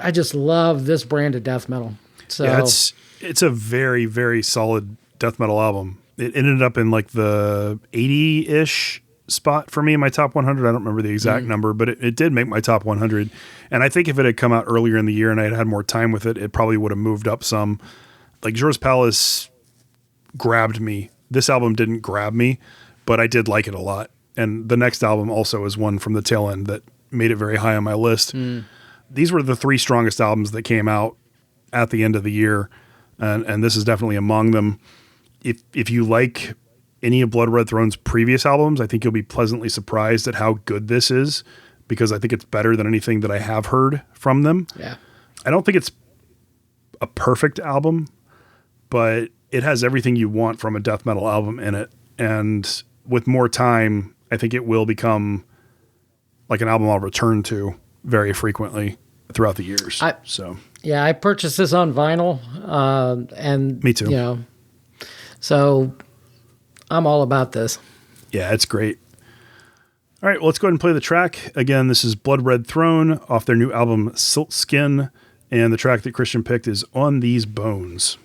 I just love this brand of death metal. So yeah, it's a very, very solid death metal album. It ended up in like the 80-ish spot for me in my top 100. I don't remember the exact number, but it did make my top 100. And I think if it had come out earlier in the year and I had had more time with it, it probably would have moved up some. Like Jours Palace grabbed me. This album didn't grab me, but I did like it a lot. And the next album also is one from the tail end that made it very high on my list. These were the 3 strongest albums that came out at the end of the year, and this is definitely among them. If you like any of Blood Red Throne's previous albums, I think you'll be pleasantly surprised at how good this is, because I think it's better than anything that I have heard from them. Yeah. I don't think it's a perfect album, but it has everything you want from a death metal album in it. And with more time, I think it will become like an album I'll return to very frequently throughout the years. Yeah, I purchased this on vinyl, and me too. You know, so I'm all about this. Yeah, it's great. All right, well, let's go ahead and play the track. Again, this is Blood Red Throne off their new album Siltskin, and the track that Christian picked is On These Bones.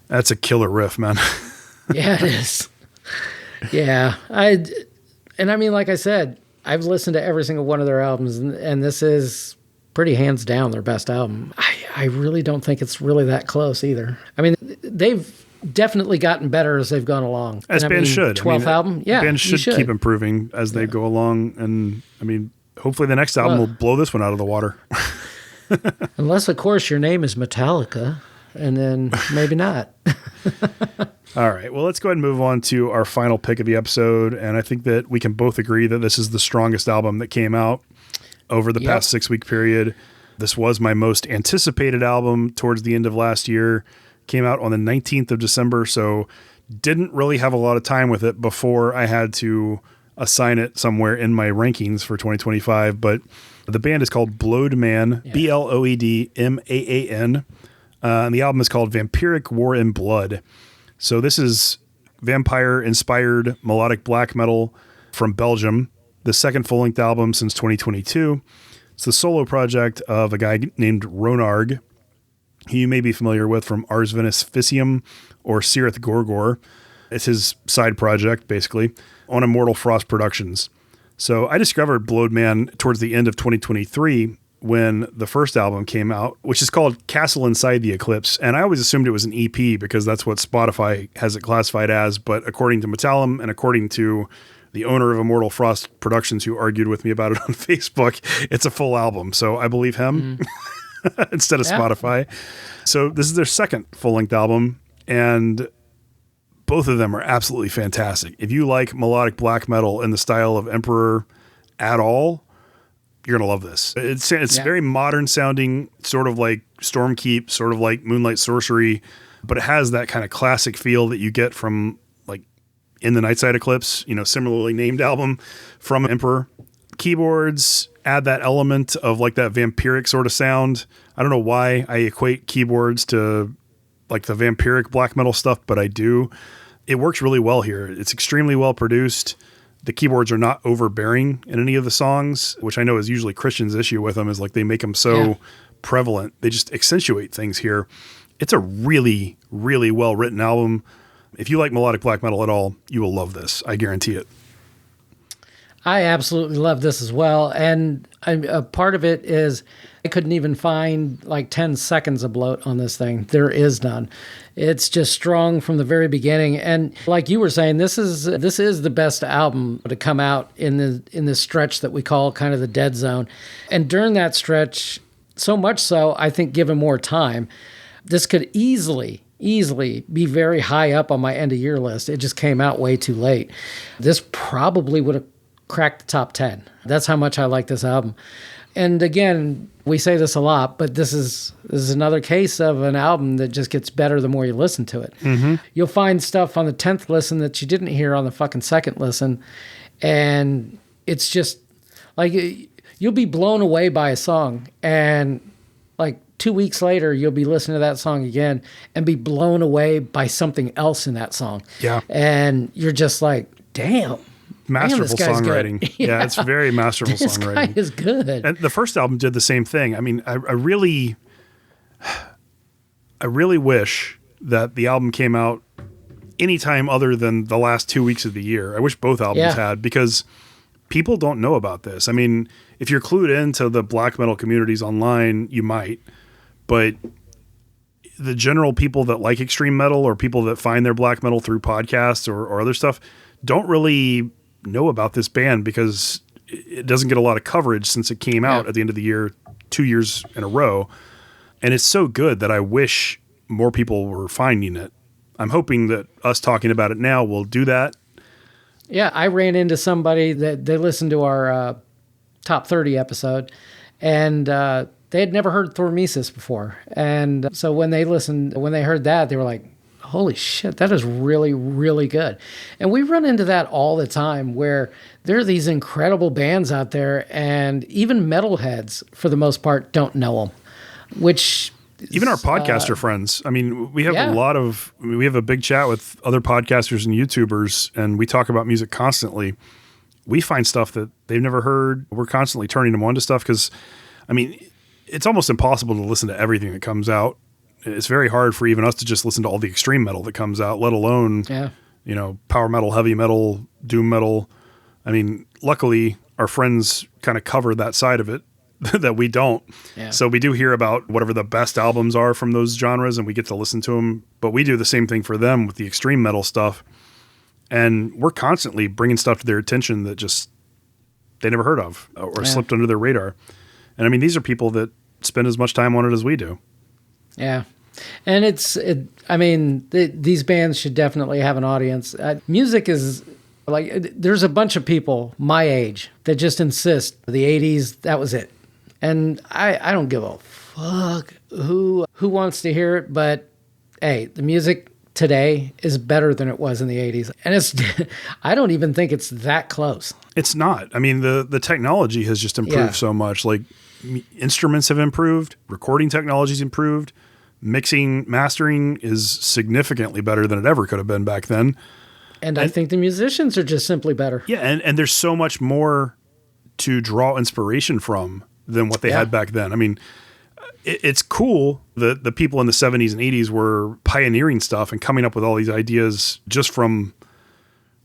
That's a killer riff, man. Yeah, it is. Yeah. I mean, like I said, I've listened to every single one of their albums, and this is pretty hands down their best album. I really don't think it's really that close either. I mean, they've definitely gotten better as they've gone along. As bands should. 12th album? Yeah. Bands should keep improving as they go along. And I mean, hopefully the next album will blow this one out of the water. Unless, of course, your name is Metallica, and then maybe not. All right. Well, let's go ahead and move on to our final pick of the episode. And I think that we can both agree that this is the strongest album that came out over the past 6-week period. This was my most anticipated album towards the end of last year. Came out on the 19th of December, so didn't really have a lot of time with it before I had to assign it somewhere in my rankings for 2025. But the band is called Bloedman, Bloedman. And the album is called Vampiric War in Blood. So this is vampire-inspired melodic black metal from Belgium, the second full-length album since 2022. It's the solo project of a guy named Ronarg, who you may be familiar with from Ars Beneficium or Cirith Gorgor. It's his side project, basically, on Immortal Frost Productions. So I discovered Bloedman towards the end of 2023 when the first album came out, which is called Castle Inside the Eclipse. And I always assumed it was an EP because that's what Spotify has it classified as. But according to Metallum and according to the owner of Immortal Frost Productions, who argued with me about it on Facebook, it's a full album. So I believe him instead of Spotify. So this is their second full-length album, and both of them are absolutely fantastic. If you like melodic black metal in the style of Emperor at all, you're going to love this. It's very modern sounding, sort of like Stormkeep, sort of like Moonlight Sorcery, but it has that kind of classic feel that you get from like In the Nightside Eclipse, similarly named album from Emperor. Keyboards add that element of like that vampiric sort of sound. I don't know why I equate keyboards to like the vampiric black metal stuff, but I do. It works really well here. It's extremely well produced. The keyboards are not overbearing in any of the songs, which I know is usually Christian's issue with them, is like they make them so prevalent. They just accentuate things here. It's a really, really well written album. If you like melodic black metal at all, you will love this. I guarantee it. I absolutely love this as well. And a part of it is I couldn't even find like 10 seconds of bloat on this thing. There is none. It's just strong from the very beginning. And like you were saying, this is the best album to come out in this stretch that we call kind of the dead zone. And during that stretch, so much so, I think given more time, this could easily be very high up on my end of year list. It just came out way too late. This probably would have cracked the top 10. That's how much I like this album. And again, we say this a lot, but this is another case of an album that just gets better the more you listen to it. Mm-hmm. You'll find stuff on the 10th listen that you didn't hear on the fucking second listen. And it's just like you'll be blown away by a song, and like 2 weeks later, you'll be listening to that song again and be blown away by something else in that song. Yeah. And you're just like, damn. Masterful songwriting. Yeah, it's very masterful songwriting. This guy is good. And the first album did the same thing. I mean, I really wish that the album came out anytime other than the last 2 weeks of the year. I wish both albums had, because people don't know about this. I mean, if you're clued into the black metal communities online, you might, but the general people that like extreme metal or people that find their black metal through podcasts or other stuff don't really know about this band because it doesn't get a lot of coverage since it came out at the end of the year, 2 years in a row. And it's so good that I wish more people were finding it. I'm hoping that us talking about it now will do that. Yeah, I ran into somebody that they listened to our top 30 episode, and they had never heard Thormesis before. And so when they heard that, they were like, holy shit, that is really, really good. And we run into that all the time, where there are these incredible bands out there, and even metalheads, for the most part, don't know them, which... Even our podcaster friends. I mean, we have we have a big chat with other podcasters and YouTubers, and we talk about music constantly. We find stuff that they've never heard. We're constantly turning them on to stuff because, I mean, it's almost impossible to listen to everything that comes out it's very hard for even us to just listen to all the extreme metal that comes out, let alone, power metal, heavy metal, doom metal. I mean, luckily our friends kind of cover that side of it that we don't. Yeah. So we do hear about whatever the best albums are from those genres and we get to listen to them, but we do the same thing for them with the extreme metal stuff. And we're constantly bringing stuff to their attention that just they never heard of or slipped under their radar. And I mean, these are people that spend as much time on it as we do. Yeah. And these bands should definitely have an audience. Music is like, there's a bunch of people my age that just insist the 80s, that was it. And I don't give a fuck who wants to hear it, but hey, the music today is better than it was in the 80s. And I don't even think it's that close. It's not. I mean, the technology has just improved so much. Like, instruments have improved, recording technology's improved, mixing, mastering is significantly better than it ever could have been back then. And I think the musicians are just simply better. Yeah, and there's so much more to draw inspiration from than what they had back then. I mean, it's cool that the people in the 70s and 80s were pioneering stuff and coming up with all these ideas just from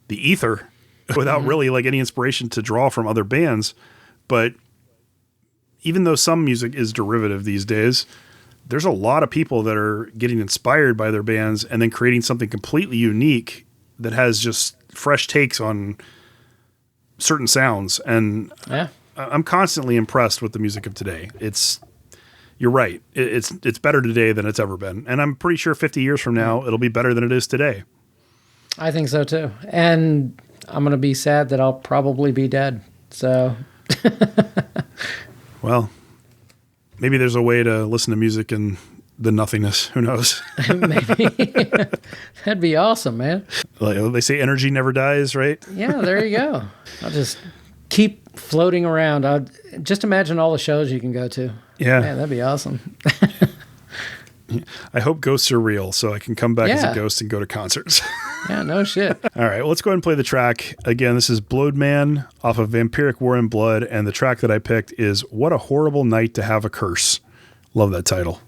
the ether without really like any inspiration to draw from other bands. But even though some music is derivative these days, there's a lot of people that are getting inspired by their bands and then creating something completely unique that has just fresh takes on certain sounds. And I'm constantly impressed with the music of today. You're right. It's better today than it's ever been. And I'm pretty sure 50 years from now, it'll be better than it is today. I think so too. And I'm going to be sad that I'll probably be dead. So, well, maybe there's a way to listen to music in the nothingness. Who knows? Maybe. That'd be awesome, man. Like they say energy never dies, right? Yeah, there you go. I'll just keep floating around. I'll just imagine all the shows you can go to. Yeah. Man, that'd be awesome. I hope ghosts are real so I can come back as a ghost and go to concerts. Yeah, no shit. All right, well, let's go ahead and play the track. Again, this is Blowed Man off of Vampiric War and Blood, and the track that I picked is What a Horrible Night to Have a Curse. Love that title.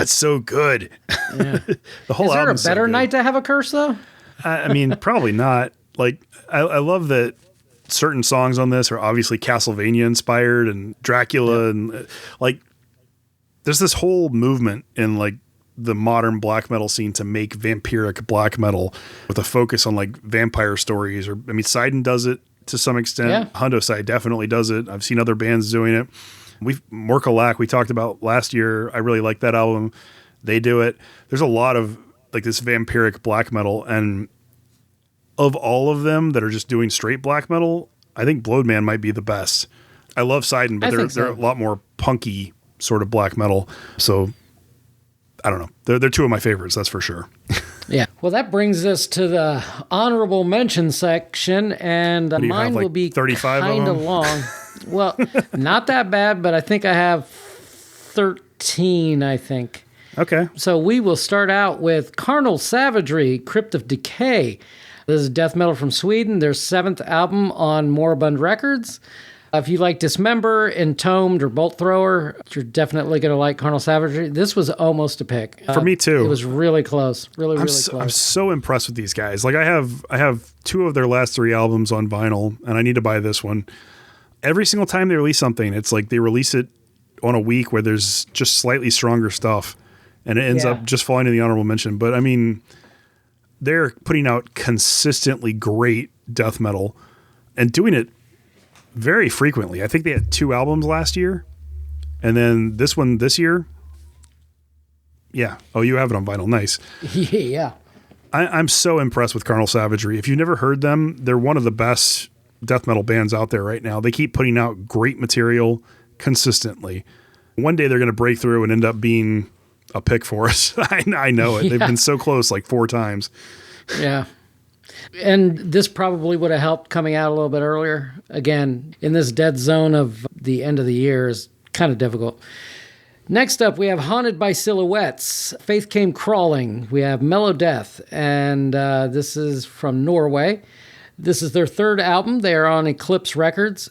It's so good. Yeah. The whole Is there a album's so better good. night to have a curse, though? I mean, probably not. Like, I love that certain songs on this are obviously Castlevania inspired and Dracula and like, there's this whole movement in like the modern black metal scene to make vampiric black metal with a focus on like vampire stories. Or, I mean, Sidon does it to some extent. Yeah. Hundoside definitely does it. I've seen other bands doing it. Morkalak, we talked about last year. I really like that album. They do it. There's a lot of like this vampiric black metal, and of all of them that are just doing straight black metal, I think Bloodman might be the best. I love Sidon, but they're a lot more punky sort of black metal. So I don't know. They're two of my favorites, that's for sure. Yeah. Well, that brings us to the honorable mention section, and mine will be 35 kind of of them? long. Well, not that bad, but I think I have 13, I think. Okay. So we will start out with Carnal Savagery, Crypt of Decay. This is death metal from Sweden, their 7th album on Moribund Records. If you like Dismember, Entombed, or Bolt Thrower, you're definitely going to like Carnal Savagery. This was almost a pick. For me too. It was really close. Really close. I'm so impressed with these guys. Like I have 2 of their last 3 albums on vinyl, and I need to buy this one. Every single time they release something, it's like they release it on a week where there's just slightly stronger stuff, and it ends up just falling to the honorable mention. But I mean, they're putting out consistently great death metal and doing it very frequently. I think they had 2 albums last year, and then this one this year. Yeah. Oh, you have it on vinyl. Nice. Yeah. I'm so impressed with Carnal Savagery. If you've never heard them, they're one of the best death metal bands out there right now. They keep putting out great material consistently. One day they're going to break through and end up being a pick for us. I know it. Yeah. They've been so close like 4 times. Yeah. And this probably would have helped coming out a little bit earlier. Again, in this dead zone of the end of the year is kind of difficult. Next up, we have Haunted by Silhouettes. Faith Came Crawling. We have Mellow Death. And this is from Norway. This is their 3rd album. They are on Eclipse Records.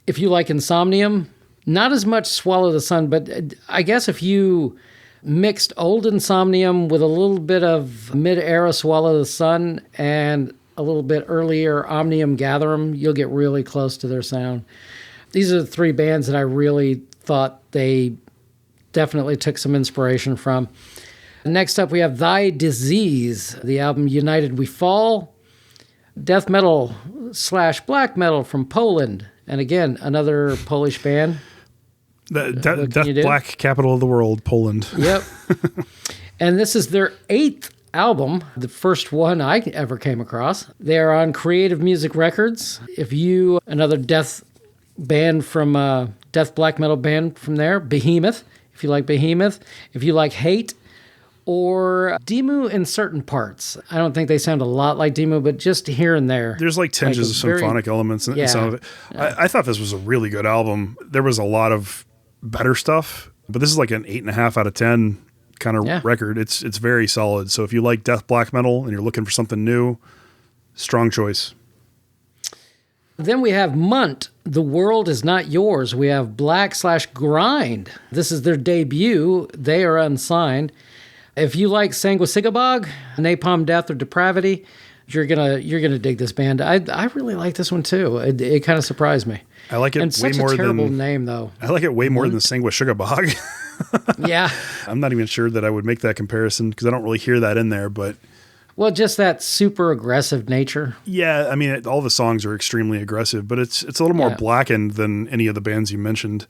If you like Insomnium, not as much Swallow the Sun, but I guess if you mixed old Insomnium with a little bit of mid-era Swallow the Sun and a little bit earlier Omnium Gatherum, you'll get really close to their sound. These are the 3 bands that I really thought they definitely took some inspiration from. Next up, we have Thy Disease, the album United We Fall, death metal / black metal from Poland. And again, another Polish band. Death Black capital of the world, Poland. Yep. And this is their 8th album, the first one I ever came across. They are on Creative Music Records. If you, another death band from, death black metal band from there, Behemoth, if you like Behemoth. If you like Hate, or Demu in certain parts. I don't think they sound a lot like Demu, but just here and there. There's like tinges of symphonic elements in some of it. Yeah. I thought this was a really good album. There was a lot of better stuff, but this is like an 8.5 out of 10 kind of record. It's very solid. So if you like death black metal and you're looking for something new, strong choice. Then we have Munt, The World Is Not Yours. We have Black / Grind. This is their debut. They are unsigned. If you like Sanguisigabog, Napalm Death, or Depravity, you're gonna dig this band. I really like this one too. It kind of surprised me. I like it and way such more a terrible than name though. I like it way more than Sanguisigabog. Yeah, I'm not even sure that I would make that comparison because I don't really hear that in there. But well, just that super aggressive nature. Yeah, I mean, all the songs are extremely aggressive, but it's a little more blackened than any of the bands you mentioned.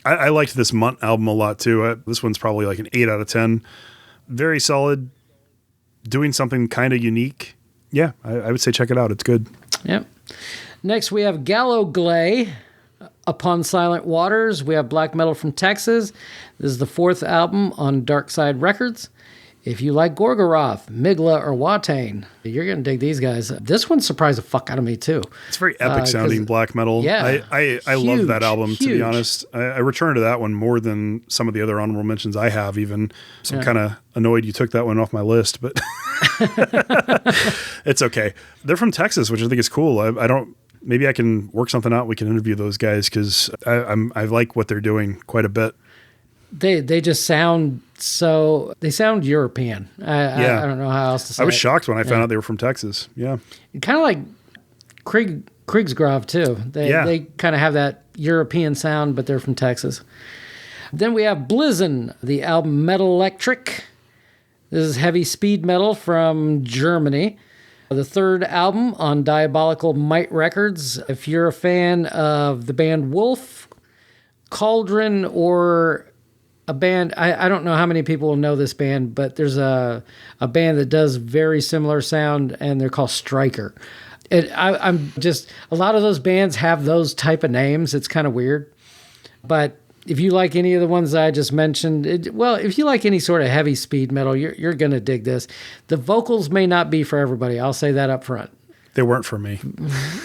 I liked this Munt album a lot too. This one's probably like an 8 out of 10. Very solid, doing something kind of unique. Yeah, I would say check it out. It's good. Yep. Next, we have Galloglay, Upon Silent Waters. We have black metal from Texas. This is the 4th album on Dark Side Records. If you like Gorgoroth, Migla, or Watain, you're going to dig these guys. This one surprised the fuck out of me, too. It's very epic sounding black metal. Yeah. I love that album, to be honest. I return to that one more than some of the other honorable mentions I have, even. So I'm kind of annoyed you took that one off my list, but it's okay. They're from Texas, which I think is cool. Maybe I can work something out. We can interview those guys because I like what they're doing quite a bit. They just sound So they sound European. I don't know how else to say I was it. shocked when I found out they were from Texas. Yeah. Kind of like Kriegsgrave, too. They kind of have that European sound, but they're from Texas. Then we have Blizzin, the album Metal Electric. This is heavy speed metal from Germany. The third album on Diabolical Might Records. If you're a fan of the band Wolf, Cauldron, or a band, I don't know how many people will know this band, but there's a band that does very similar sound, and they're called Striker. I'm just, a lot of those bands have those type of names. It's kind of weird. But if you like any of the ones that I just mentioned, if you like any sort of heavy speed metal, you're going to dig this. The vocals may not be for everybody. I'll say that up front. They weren't for me.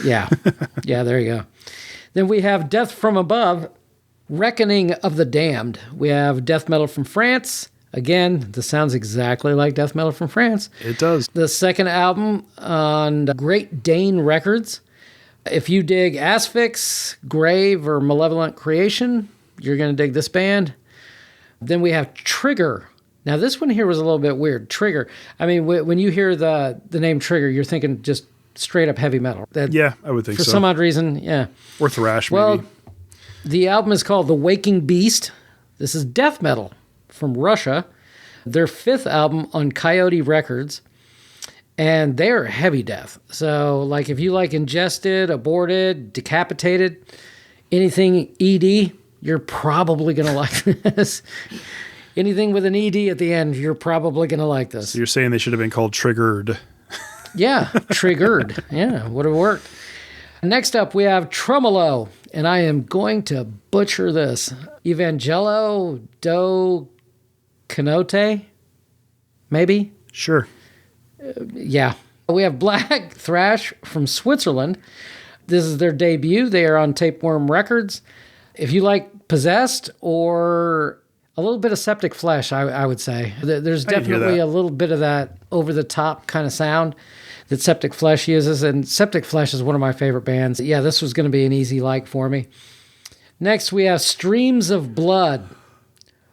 Yeah. Yeah, there you go. Then we have Death from Above, Reckoning of the Damned. We have death metal from France. Again, this sounds exactly like death metal from France. It does. The second album on Great Dane Records. If you dig Asphyx, Grave, or Malevolent Creation, you're going to dig this band. Then we have Trigger. Now, this one here was a little bit weird. Trigger. I mean, when you hear the name Trigger, you're thinking just straight up heavy metal. Yeah, I would think so. For some odd reason, yeah. Or thrash, well, maybe. The album is called The Waking Beast. This is death metal from Russia. Their fifth album on Coyote Records. And they're heavy death. So, like, if you like Ingested, Aborted, Decapitated, anything ED, you're probably going to like this. Anything with an ED at the end, you're probably going to like this. So you're saying they should have been called Triggered. Yeah, Triggered. Yeah, would have worked. Next up, we have Tremolo, and I am going to butcher this. Evangelo do Canote, maybe? Sure. Yeah. We have Black Thrash from Switzerland. This is their debut. They are on Tapeworm Records. If you like Possessed or a little bit of Septic Flesh, I would say. There's definitely a little bit of that over-the-top kind of sound that Septic Flesh uses, and Septic Flesh is one of my favorite bands. Yeah, this was going to be an easy like for me. Next, we have Streams of Blood,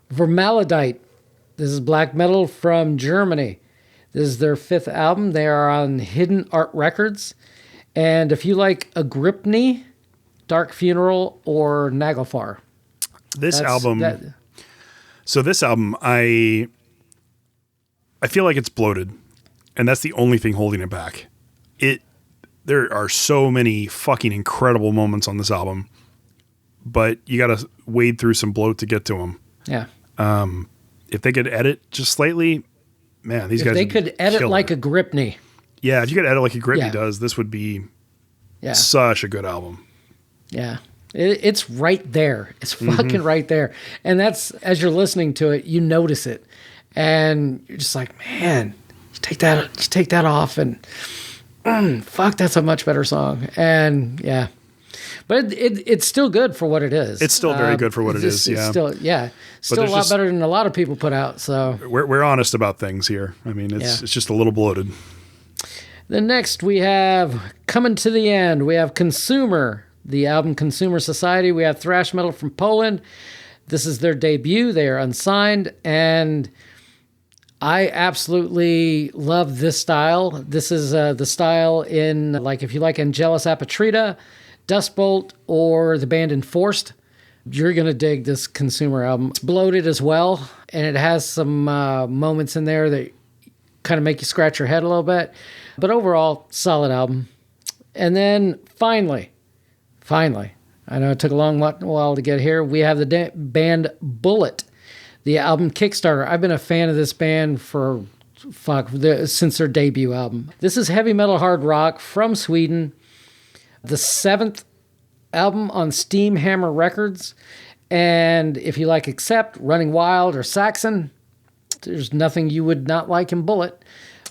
Vermalidite. This is black metal from Germany. This is their fifth album. They are on Hidden Art Records. And if you like Agrippni, Dark Funeral, or Naglfar. This album, I feel like it's bloated. And that's the only thing holding it back. There are so many fucking incredible moments on this album, but you got to wade through some bloat to get to them. Yeah. If they could edit just slightly, man, these guys. If they could edit like Agrippni. Yeah, if you could edit like Agrippni does, this would be such a good album. Yeah. It's right there. It's fucking right there. And that's, as you're listening to it, you notice it. And you're just like, man, you take that off and fuck, that's a much better song. And yeah. But it's still good for what it is. It's still very good for what it is. Yeah. Still a lot better than a lot of people put out. So we're honest about things here. I mean, it's just a little bloated. Then next we have coming to the end. We have Consumer, the album Consumer Society. We have thrash metal from Poland. This is their debut. They are unsigned, and I absolutely love this style. This is the style in, like, if you like Angelus Apatrida, Dustbolt, or the band Enforced, you're going to dig this Consumer album. It's bloated as well, and it has some moments in there that kind of make you scratch your head a little bit. But overall, solid album. And then finally, I know it took a long while to get here, we have the band Bullet, the album Kickstarter. I've been a fan of this band since their debut album. This is heavy metal hard rock from Sweden. The seventh album on Steam Hammer Records. And if you like Accept, Running Wild, or Saxon, there's nothing you would not like in Bullet.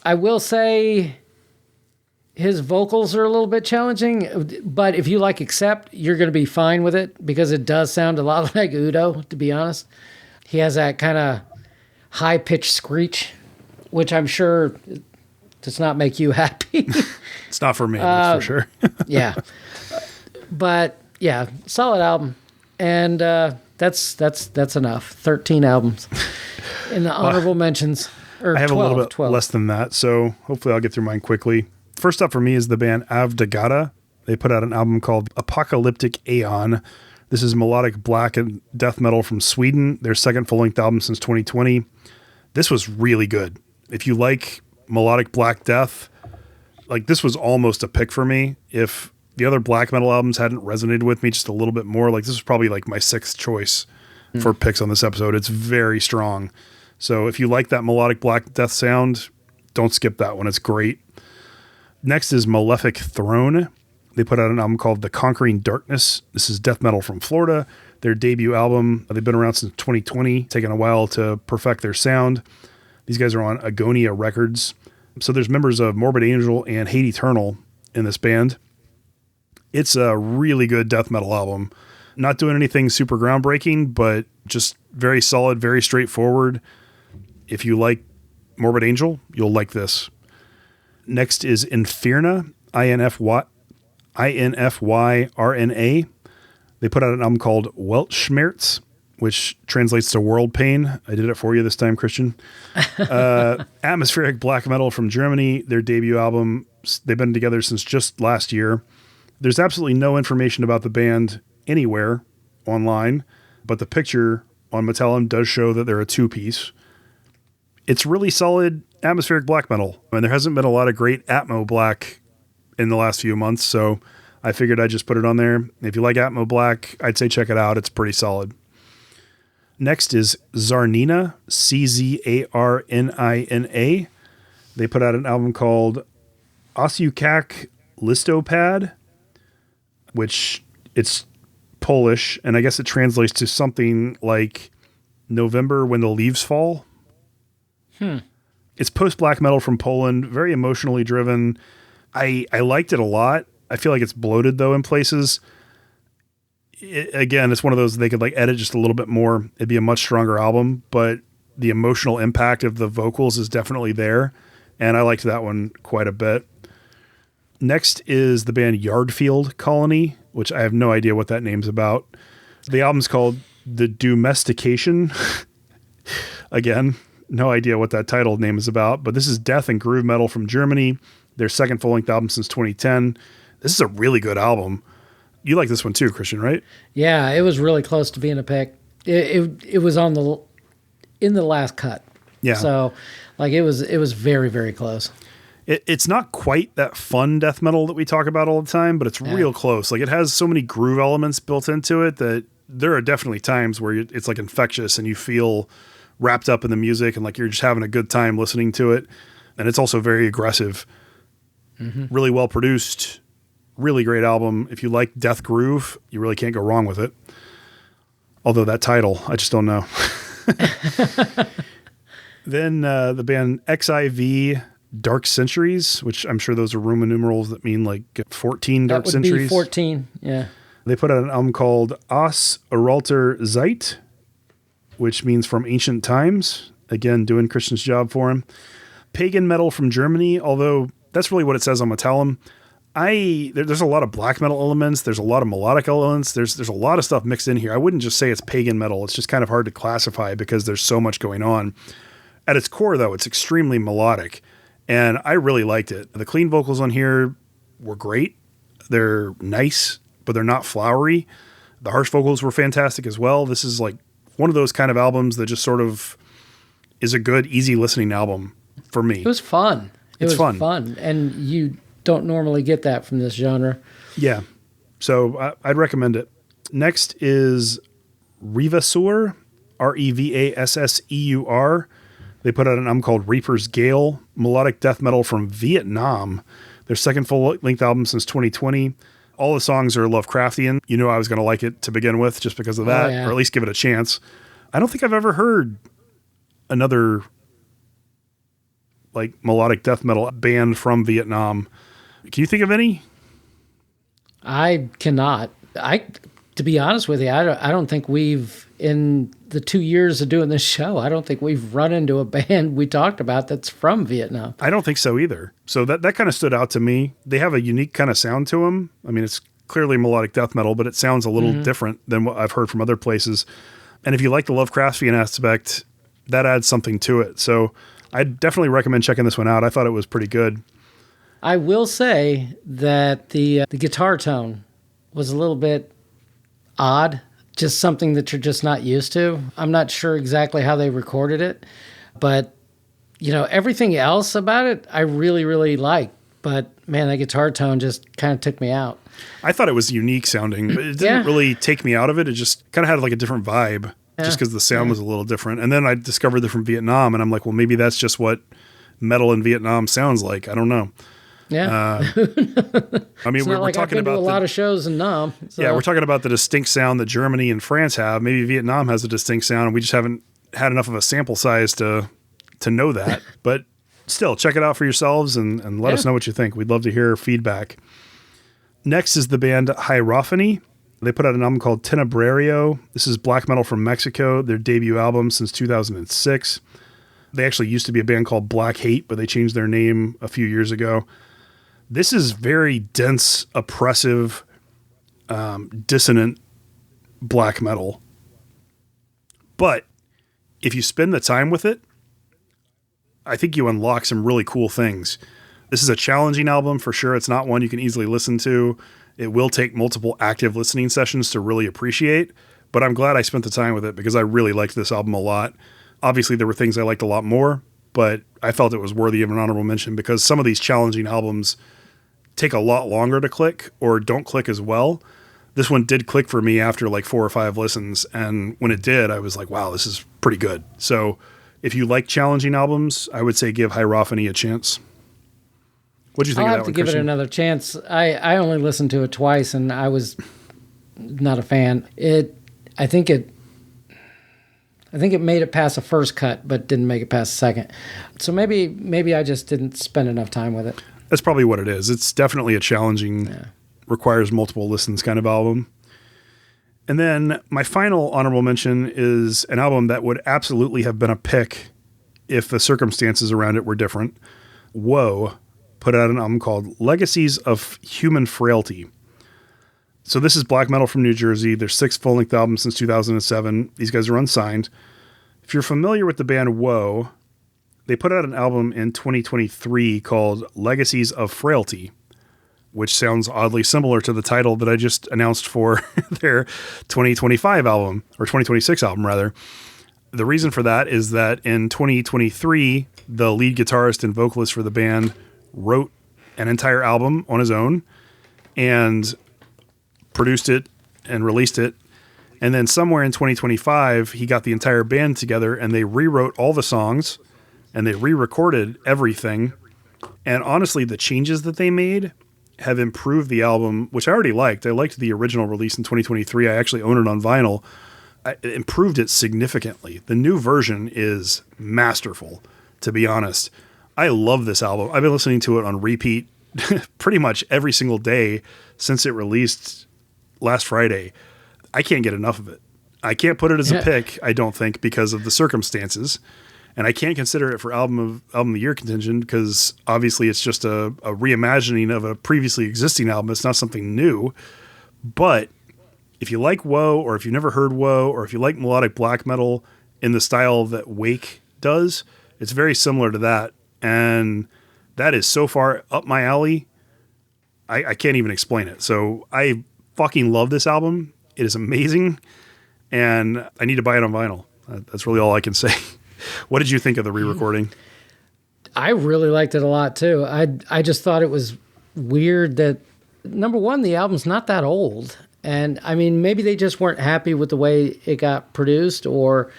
I will say his vocals are a little bit challenging, but if you like Accept, you're going to be fine with it because it does sound a lot like Udo, to be honest. He has that kind of high-pitched screech, which I'm sure does not make you happy. It's not for me, that's for sure. Yeah. But, yeah, solid album. And that's enough. 13 albums. In the honorable mentions, or I have 12, a little bit 12. less than that, so hopefully I'll get through mine quickly. First up for me is the band Avdagata. They put out an album called Apocalyptic Aeon. This is melodic black and death metal from Sweden, their second full-length album since 2020. This was really good. If you like melodic black death, like this was almost a pick for me. If the other black metal albums hadn't resonated with me just a little bit more, like this was probably like my sixth choice for picks on this episode. It's very strong. So if you like that melodic black death sound, don't skip that one. It's great. Next is Malefic Throne. They put out an album called The Conquering Darkness. This is death metal from Florida. Their debut album. They've been around since 2020, taken a while to perfect their sound. These guys are on Agonia Records. So there's members of Morbid Angel and Hate Eternal in this band. It's a really good death metal album. Not doing anything super groundbreaking, but just very solid, very straightforward. If you like Morbid Angel, you'll like this. Next is Infyrna, INFYRNA. They put out an album called Weltschmerz, which translates to world pain. I did it for you this time, Christian. Atmospheric black metal from Germany, their debut album. They've been together since just last year. There's absolutely no information about the band anywhere online, but the picture on Metallum does show that they're a two-piece. It's really solid atmospheric black metal. I mean, there hasn't been a lot of great Atmo black in the last few months, so I figured I'd just put it on there. If you like Atmo black, I'd say check it out. It's pretty solid. Next is Czarnina, Czarnina. They put out an album called Ossiukak Listopad, which it's Polish, and I guess it translates to something like November when the leaves fall. It's post-black metal from Poland, very emotionally driven. I liked it a lot. I feel like it's bloated, though, in places. Again, it's one of those they could like edit just a little bit more. It'd be a much stronger album, but the emotional impact of the vocals is definitely there, and I liked that one quite a bit. Next is the band Yardfield Colony, which I have no idea what that name's about. The album's called The Domestication. Again, no idea what that title name is about, but this is death and groove metal from Germany, their second full-length album since 2010. This is a really good album. You like this one too, Christian, right? Yeah, it was really close to being a pick. It was in the last cut. Yeah. So, like, it was very, very close. It's not quite that fun death metal that we talk about all the time, but it's real close. Like, it has so many groove elements built into it that there are definitely times where it's like infectious and you feel wrapped up in the music and like you're just having a good time listening to it. And it's also very aggressive, really well produced, really great album. If you like death groove, you really can't go wrong with it. Although that title, I just don't know. Then the band XIV Dark Centuries, which I'm sure those are Roman numerals that mean like 14 Dark Centuries. That would be 14, yeah. They put out an album called Aus Uralter Zeit, which means from ancient times. Again, doing Christian's job for him. Pagan metal from Germany, although that's really what it says on Metallum. There's a lot of black metal elements. There's a lot of melodic elements. There's a lot of stuff mixed in here. I wouldn't just say it's pagan metal. It's just kind of hard to classify because there's so much going on. At its core, though, it's extremely melodic, and I really liked it. The clean vocals on here were great. They're nice, but they're not flowery. The harsh vocals were fantastic as well. This is like one of those kind of albums that just sort of is a good, easy listening album for me. It was fun. It's fun. And you don't normally get that from this genre. Yeah. So I'd recommend it. Next is Revasseur, Revasseur. They put out an album called Reaper's Gale, melodic death metal from Vietnam. Their second full-length album since 2020. All the songs are Lovecraftian. You knew I was going to like it to begin with just because of that, or at least give it a chance. I don't think I've ever heard another like melodic death metal band from Vietnam. Can you think of any? I cannot. To be honest with you, I don't think we've, in the 2 years of doing this show, I don't think we've run into a band we talked about that's from Vietnam. I don't think so either. So that kind of stood out to me. They have a unique kind of sound to them. I mean, it's clearly melodic death metal, but it sounds a little different than what I've heard from other places. And if you like the Lovecraftian aspect, that adds something to it. So I definitely recommend checking this one out. I thought it was pretty good. I will say that the guitar tone was a little bit odd, just something that you're just not used to. I'm not sure exactly how they recorded it, but everything else about it I really, really like. But man, that guitar tone just kind of took me out. I thought it was unique sounding, but it didn't really take me out of it. It just kind of had like a different vibe, just because the sound was a little different. And then I discovered they're from Vietnam, and I'm like, well, maybe that's just what metal in Vietnam sounds like. I don't know. Yeah. I mean, we're talking about a lot of shows in Nam. So. Yeah, we're talking about the distinct sound that Germany and France have. Maybe Vietnam has a distinct sound, and we just haven't had enough of a sample size to know that. But still, check it out for yourselves and let us know what you think. We'd love to hear feedback. Next is the band Hierophany. They put out an album called Tenebrario. This is black metal from Mexico, their debut album since 2006. They actually used to be a band called Black Hate, but they changed their name a few years ago. This is very dense, oppressive, dissonant black metal. But if you spend the time with it, I think you unlock some really cool things. This is a challenging album for sure. It's not one you can easily listen to. It will take multiple active listening sessions to really appreciate, but I'm glad I spent the time with it because I really liked this album a lot. Obviously, there were things I liked a lot more, but I felt it was worthy of an honorable mention because some of these challenging albums take a lot longer to click or don't click as well. This one did click for me after like 4 or 5 listens, and when it did, I was like, wow, this is pretty good. So if you like challenging albums, I would say give Hierophany a chance. What'd you think of that one, I'll have to give it another chance. I only listened to it twice, and I was not a fan. I think it made it past the first cut, but didn't make it past the second. So maybe I just didn't spend enough time with it. That's probably what it is. It's definitely a challenging, requires multiple listens kind of album. And then my final honorable mention is an album that would absolutely have been a pick if the circumstances around it were different. Woe put out an album called Legacies of Human Frailty. So this is black metal from New Jersey. Their 6th full-length album since 2007. These guys are unsigned. If you're familiar with the band Woe, they put out an album in 2023 called Legacies of Frailty, which sounds oddly similar to the title that I just announced for their 2025 album, or 2026 album, rather. The reason for that is that in 2023, the lead guitarist and vocalist for the band wrote an entire album on his own and produced it and released it. And then somewhere in 2025, he got the entire band together and they rewrote all the songs and they re-recorded everything. And honestly, the changes that they made have improved the album, which I already liked. I liked the original release in 2023. I actually own it on vinyl. It improved it significantly. The new version is masterful, to be honest. I love this album. I've been listening to it on repeat pretty much every single day since it released last Friday. I can't get enough of it. I can't put it as a pick, I don't think, because of the circumstances. And I can't consider it for album of the year contention because obviously it's just a reimagining of a previously existing album. It's not something new. But if you like Woe, or if you've never heard Woe, or if you like melodic black metal in the style that Wake does, it's very similar to that. And that is so far up my alley, I can't even explain it. So I fucking love this album. It is amazing. And I need to buy it on vinyl. That's really all I can say. What did you think of the re-recording? I really liked it a lot too. I just thought it was weird that, number one, the album's not that old. And I mean, maybe they just weren't happy with the way it got produced, or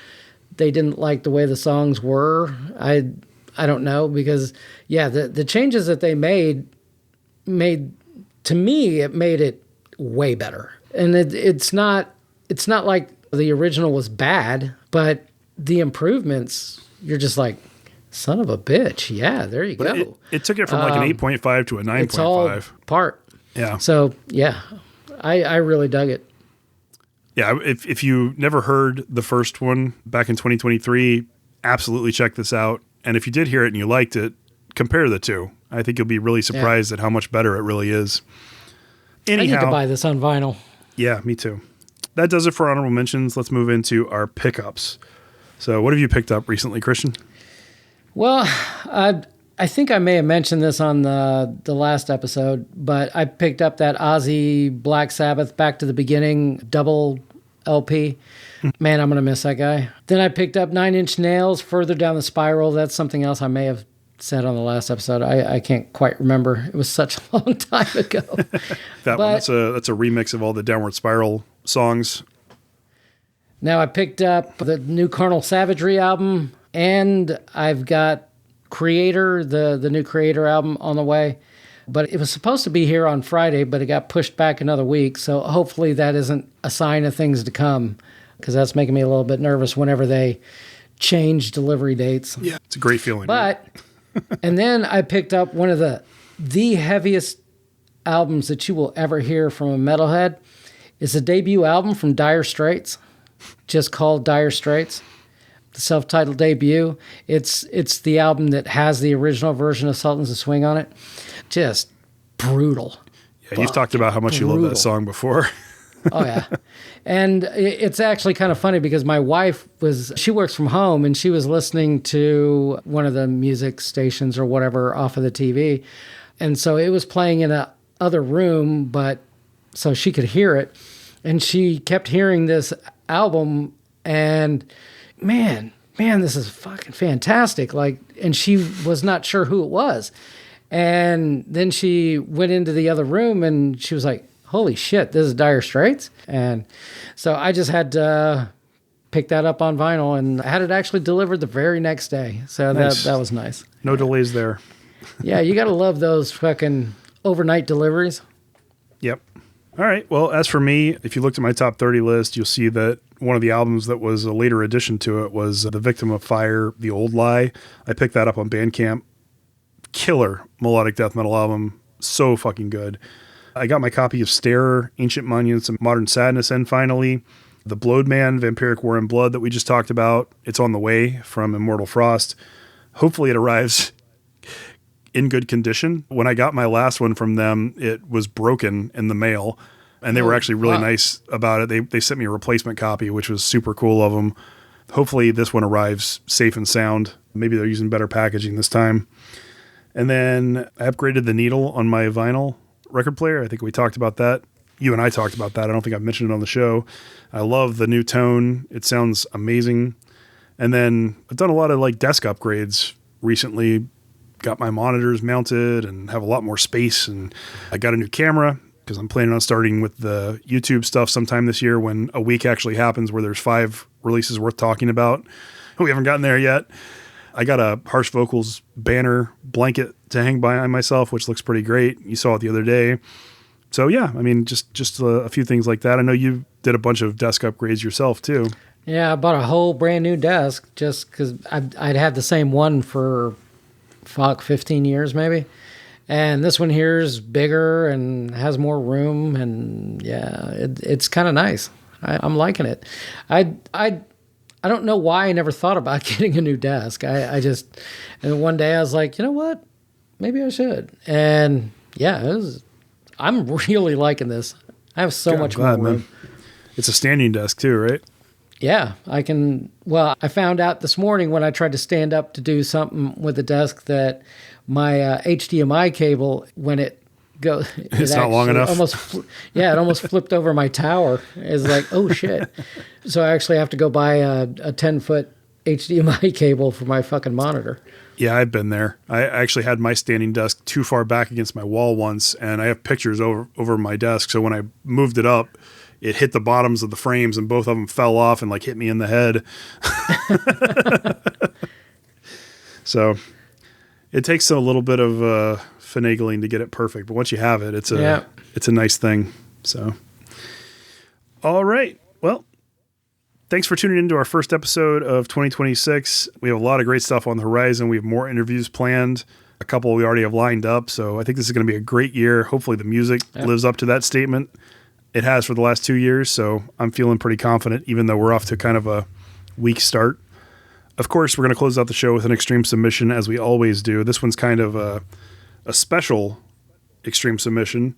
they didn't like the way the songs were. I don't know, because the changes that they made to me, it made it way better. And it's not like the original was bad, but the improvements, you're just like, son of a bitch. Yeah, there you go. It took it from like an 8.5 to a 9.5. It's all part. Yeah. So, yeah, I really dug it. Yeah, if you never heard the first one back in 2023, absolutely check this out. And if you did hear it and you liked it, compare the two. I think you'll be really surprised at how much better it really is. Anyhow, I need to buy this on vinyl. Yeah, me too. That does it for honorable mentions. Let's move into our pickups. So what have you picked up recently, Christian? Well, I think I may have mentioned this on the last episode, but I picked up that Ozzy Black Sabbath Back to the Beginning double LP. Man, I'm going to miss that guy. Then I picked up 9 Inch Nails Further Down the Spiral. That's something else I may have said on the last episode. I can't quite remember. It was such a long time ago. That's a remix of all the Downward Spiral songs. Now I picked up the new Carnal Savagery album, and I've got Creator, the new Creator album on the way. But it was supposed to be here on Friday, but it got pushed back another week. So hopefully that isn't a sign of things to come, because that's making me a little bit nervous whenever they change delivery dates. Yeah, it's a great feeling. But, and then I picked up one of the heaviest albums that you will ever hear from a metalhead. It's a debut album from Dire Straits, just called Dire Straits. The self-titled debut. It's the album that has the original version of Sultans of Swing on it. Just brutal. Yeah, you've talked about how much you love that song before. Oh, yeah. And it's actually kind of funny because my wife she works from home, and she was listening to one of the music stations or whatever off of the TV. And so it was playing in a other room, but so she could hear it. And she kept hearing this album, and man, this is fucking fantastic. Like, and she was not sure who it was. And then she went into the other room and she was like, holy shit, this is Dire Straits. And so I just had to pick that up on vinyl, and I had it actually delivered the very next day. So nice. That was nice. No delays there. Yeah, you got to love those fucking overnight deliveries. Yep. All right. Well, as for me, if you looked at my top 30 list, you'll see that one of the albums that was a later addition to it was The Victim of Fire, The Old Lie. I picked that up on Bandcamp. Killer melodic death metal album. So fucking good. I got my copy of Starer, Ancient Monuments, and Modern Sadness, and finally, The Blowed Man, Vampiric War and Blood that we just talked about. It's on the way from Immortal Frost. Hopefully it arrives in good condition. When I got my last one from them, it was broken in the mail, and they were actually really nice about it. They sent me a replacement copy, which was super cool of them. Hopefully this one arrives safe and sound. Maybe they're using better packaging this time. And then I upgraded the needle on my vinyl record player. I think we talked about that. You and I talked about that. I don't think I've mentioned it on the show. I love the new tone. It sounds amazing. And then I've done a lot of like desk upgrades recently. Got my monitors mounted and have a lot more space. And I got a new camera because I'm planning on starting with the YouTube stuff sometime this year when a week actually happens where there's 5 releases worth talking about. We haven't gotten there yet. I got a Harsh Vocals banner blanket to hang by myself, which looks pretty great. You saw it the other day. So yeah, I mean, just a few things like that. I know you did a bunch of desk upgrades yourself too. Yeah, I bought a whole brand new desk just because I'd had the same one for 15 years maybe. And this one here is bigger and has more room, and yeah, it's kind of nice. I'm liking it. I don't know why I never thought about getting a new desk. And one day I was like, you know what? Maybe I should. And yeah, I'm really liking this. I have so much more room. Man. It's a standing desk too, right? Yeah, I found out this morning when I tried to stand up to do something with the desk that my HDMI cable, when it goes, it's not long enough. It almost flipped over my tower. It's like, oh shit. So I actually have to go buy a 10-foot HDMI cable for my fucking monitor. Yeah, I've been there. I actually had my standing desk too far back against my wall once, and I have pictures over my desk. So when I moved it up, it hit the bottoms of the frames, and both of them fell off and like hit me in the head. So it takes a little bit of finagling to get it perfect, but once you have it, it's a nice thing. So, all right. Well, thanks for tuning into our first episode of 2026. We have a lot of great stuff on the horizon. We have more interviews planned. A couple we already have lined up. So I think this is going to be a great year. Hopefully the music lives up to that statement. It has for the last 2 years. So I'm feeling pretty confident, even though we're off to kind of a weak start. Of course, we're going to close out the show with an extreme submission, as we always do. This one's kind of a special extreme submission.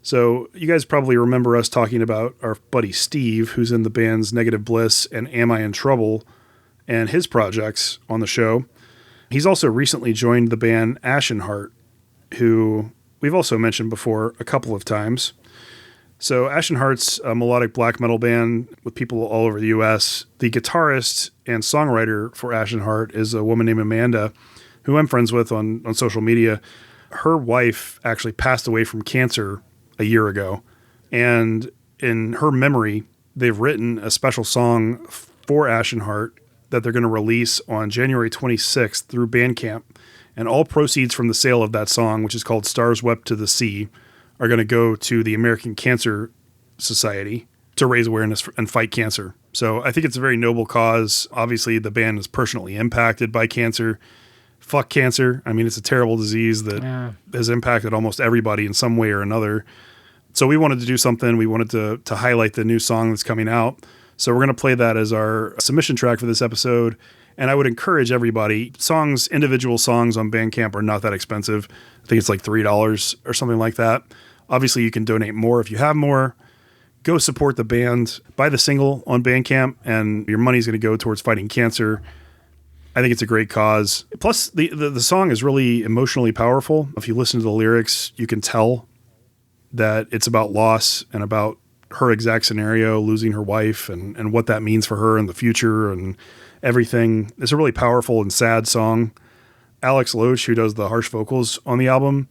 So you guys probably remember us talking about our buddy Steve, who's in the bands Negative Bliss and Am I in Trouble, and his projects on the show. He's also recently joined the band Ashenheart, who we've also mentioned before a couple of times. So Ashenheart's a melodic black metal band with people all over the U.S. The guitarist and songwriter for Ashenheart is a woman named Amanda, who I'm friends with on social media. Her wife actually passed away from cancer a year ago. And in her memory, they've written a special song for Ashenheart that they're going to release on January 26th through Bandcamp. And all proceeds from the sale of that song, which is called Stars Wept to the Sea, are going to go to the American Cancer Society to raise awareness and fight cancer. So I think it's a very noble cause. Obviously, the band is personally impacted by cancer. Fuck cancer. I mean, it's a terrible disease that has impacted almost everybody in some way or another. So we wanted to do something. We wanted to highlight the new song that's coming out. So we're going to play that as our submission track for this episode. And I would encourage everybody, individual songs on Bandcamp are not that expensive. I think it's like $3 or something like that. Obviously, you can donate more if you have more. Go support the band. Buy the single on Bandcamp, and your money's going to go towards fighting cancer. I think it's a great cause. Plus, the song is really emotionally powerful. If you listen to the lyrics, you can tell that it's about loss and about her exact scenario, losing her wife, and what that means for her in the future and everything. It's a really powerful and sad song. Alex Loach, who does the harsh vocals on the album,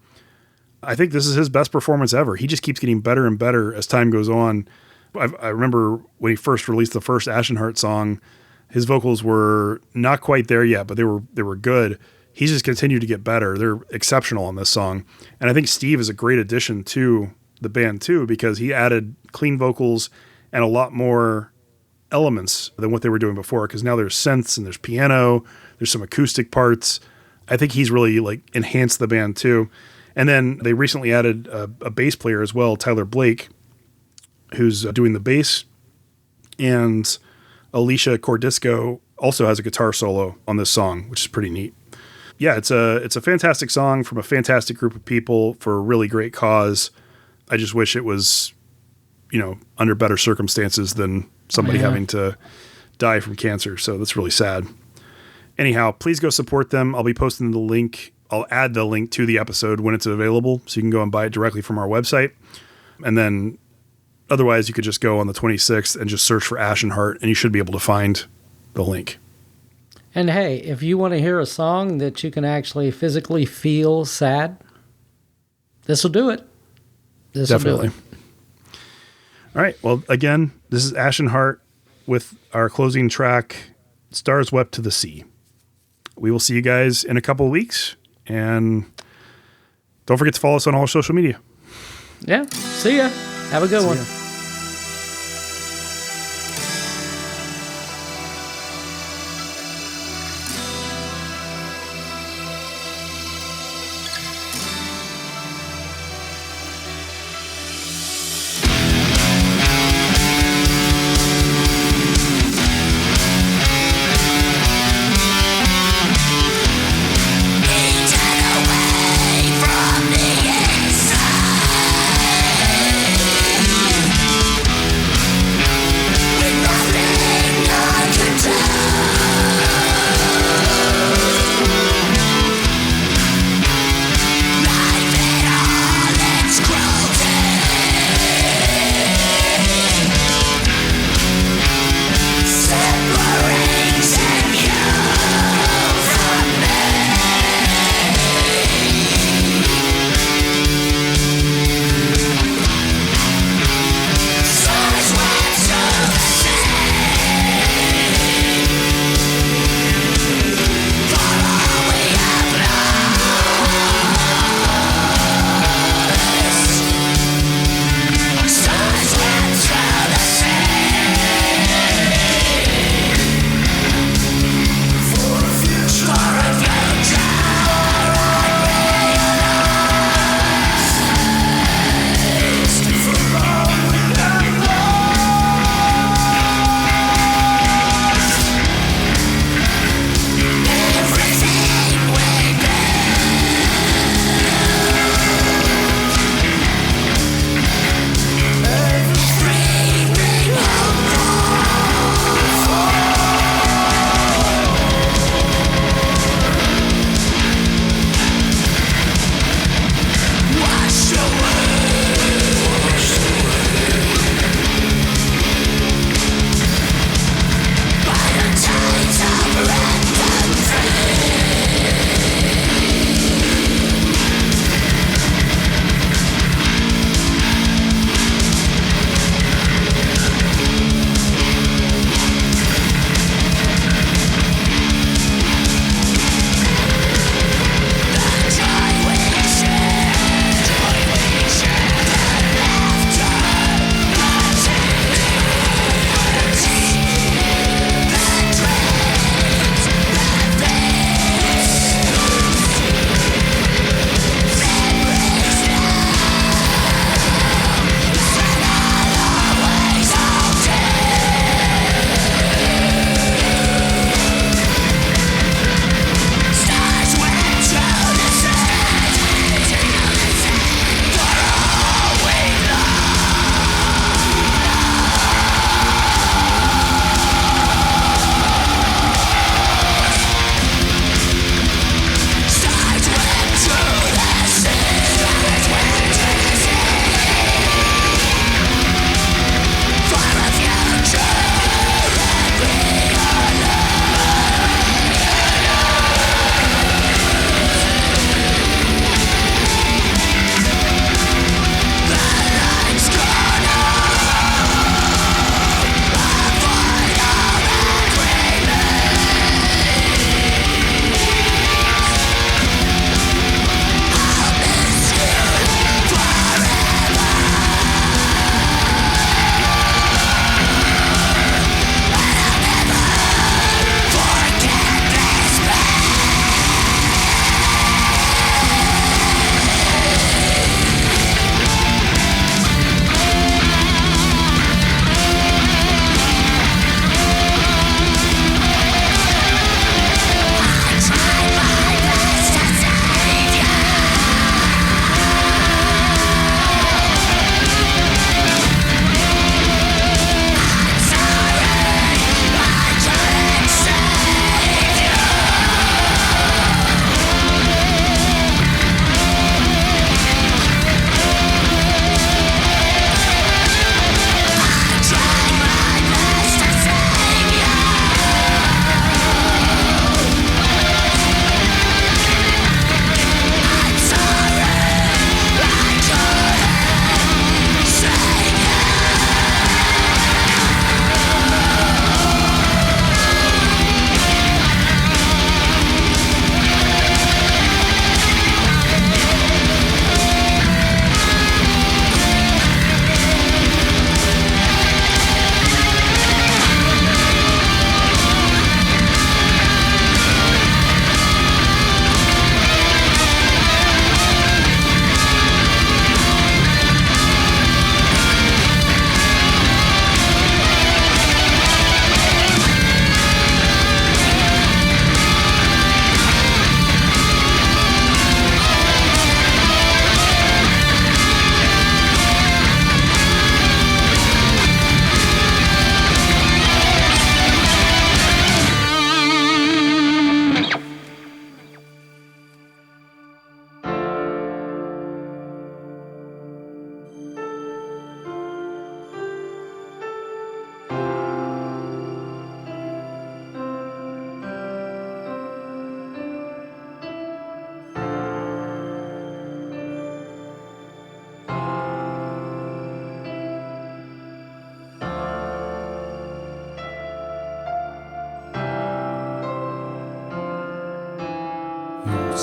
I think this is his best performance ever. He just keeps getting better and better as time goes on. I remember when he first released the first Ashenheart song, his vocals were not quite there yet, but they were good. He's just continued to get better. They're exceptional on this song. And I think Steve is a great addition to the band too, because he added clean vocals and a lot more elements than what they were doing before. Because now there's synths and there's piano, there's some acoustic parts. I think he's really enhanced the band too. And then they recently added a bass player as well, Tyler Blake, who's doing the bass. And Alicia Cordisco also has a guitar solo on this song, which is pretty neat. Yeah, it's a fantastic song from a fantastic group of people for a really great cause. I just wish it was, under better circumstances than somebody having to die from cancer. So that's really sad. Anyhow, please go support them. I'll be posting the link. I'll add the link to the episode when it's available, so you can go and buy it directly from our website. And then otherwise, you could just go on the 26th and just search for Ashenheart, and you should be able to find the link. And hey, if you want to hear a song that you can actually physically feel sad, this will do it. Definitely. All right. Well, again, this is Ashenheart with our closing track, Stars Wept to the Sea. We will see you guys in a couple of weeks. And don't forget to follow us on all social media. Yeah. See ya. Have a good one. Away from the inside.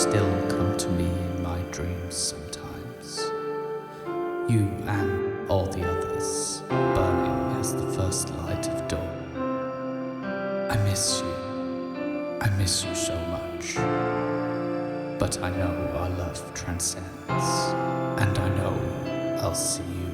still come to me in my dreams sometimes. You and all the others, burning as the first light of dawn. I miss you. I miss you so much. But I know our love transcends, and I know I'll see you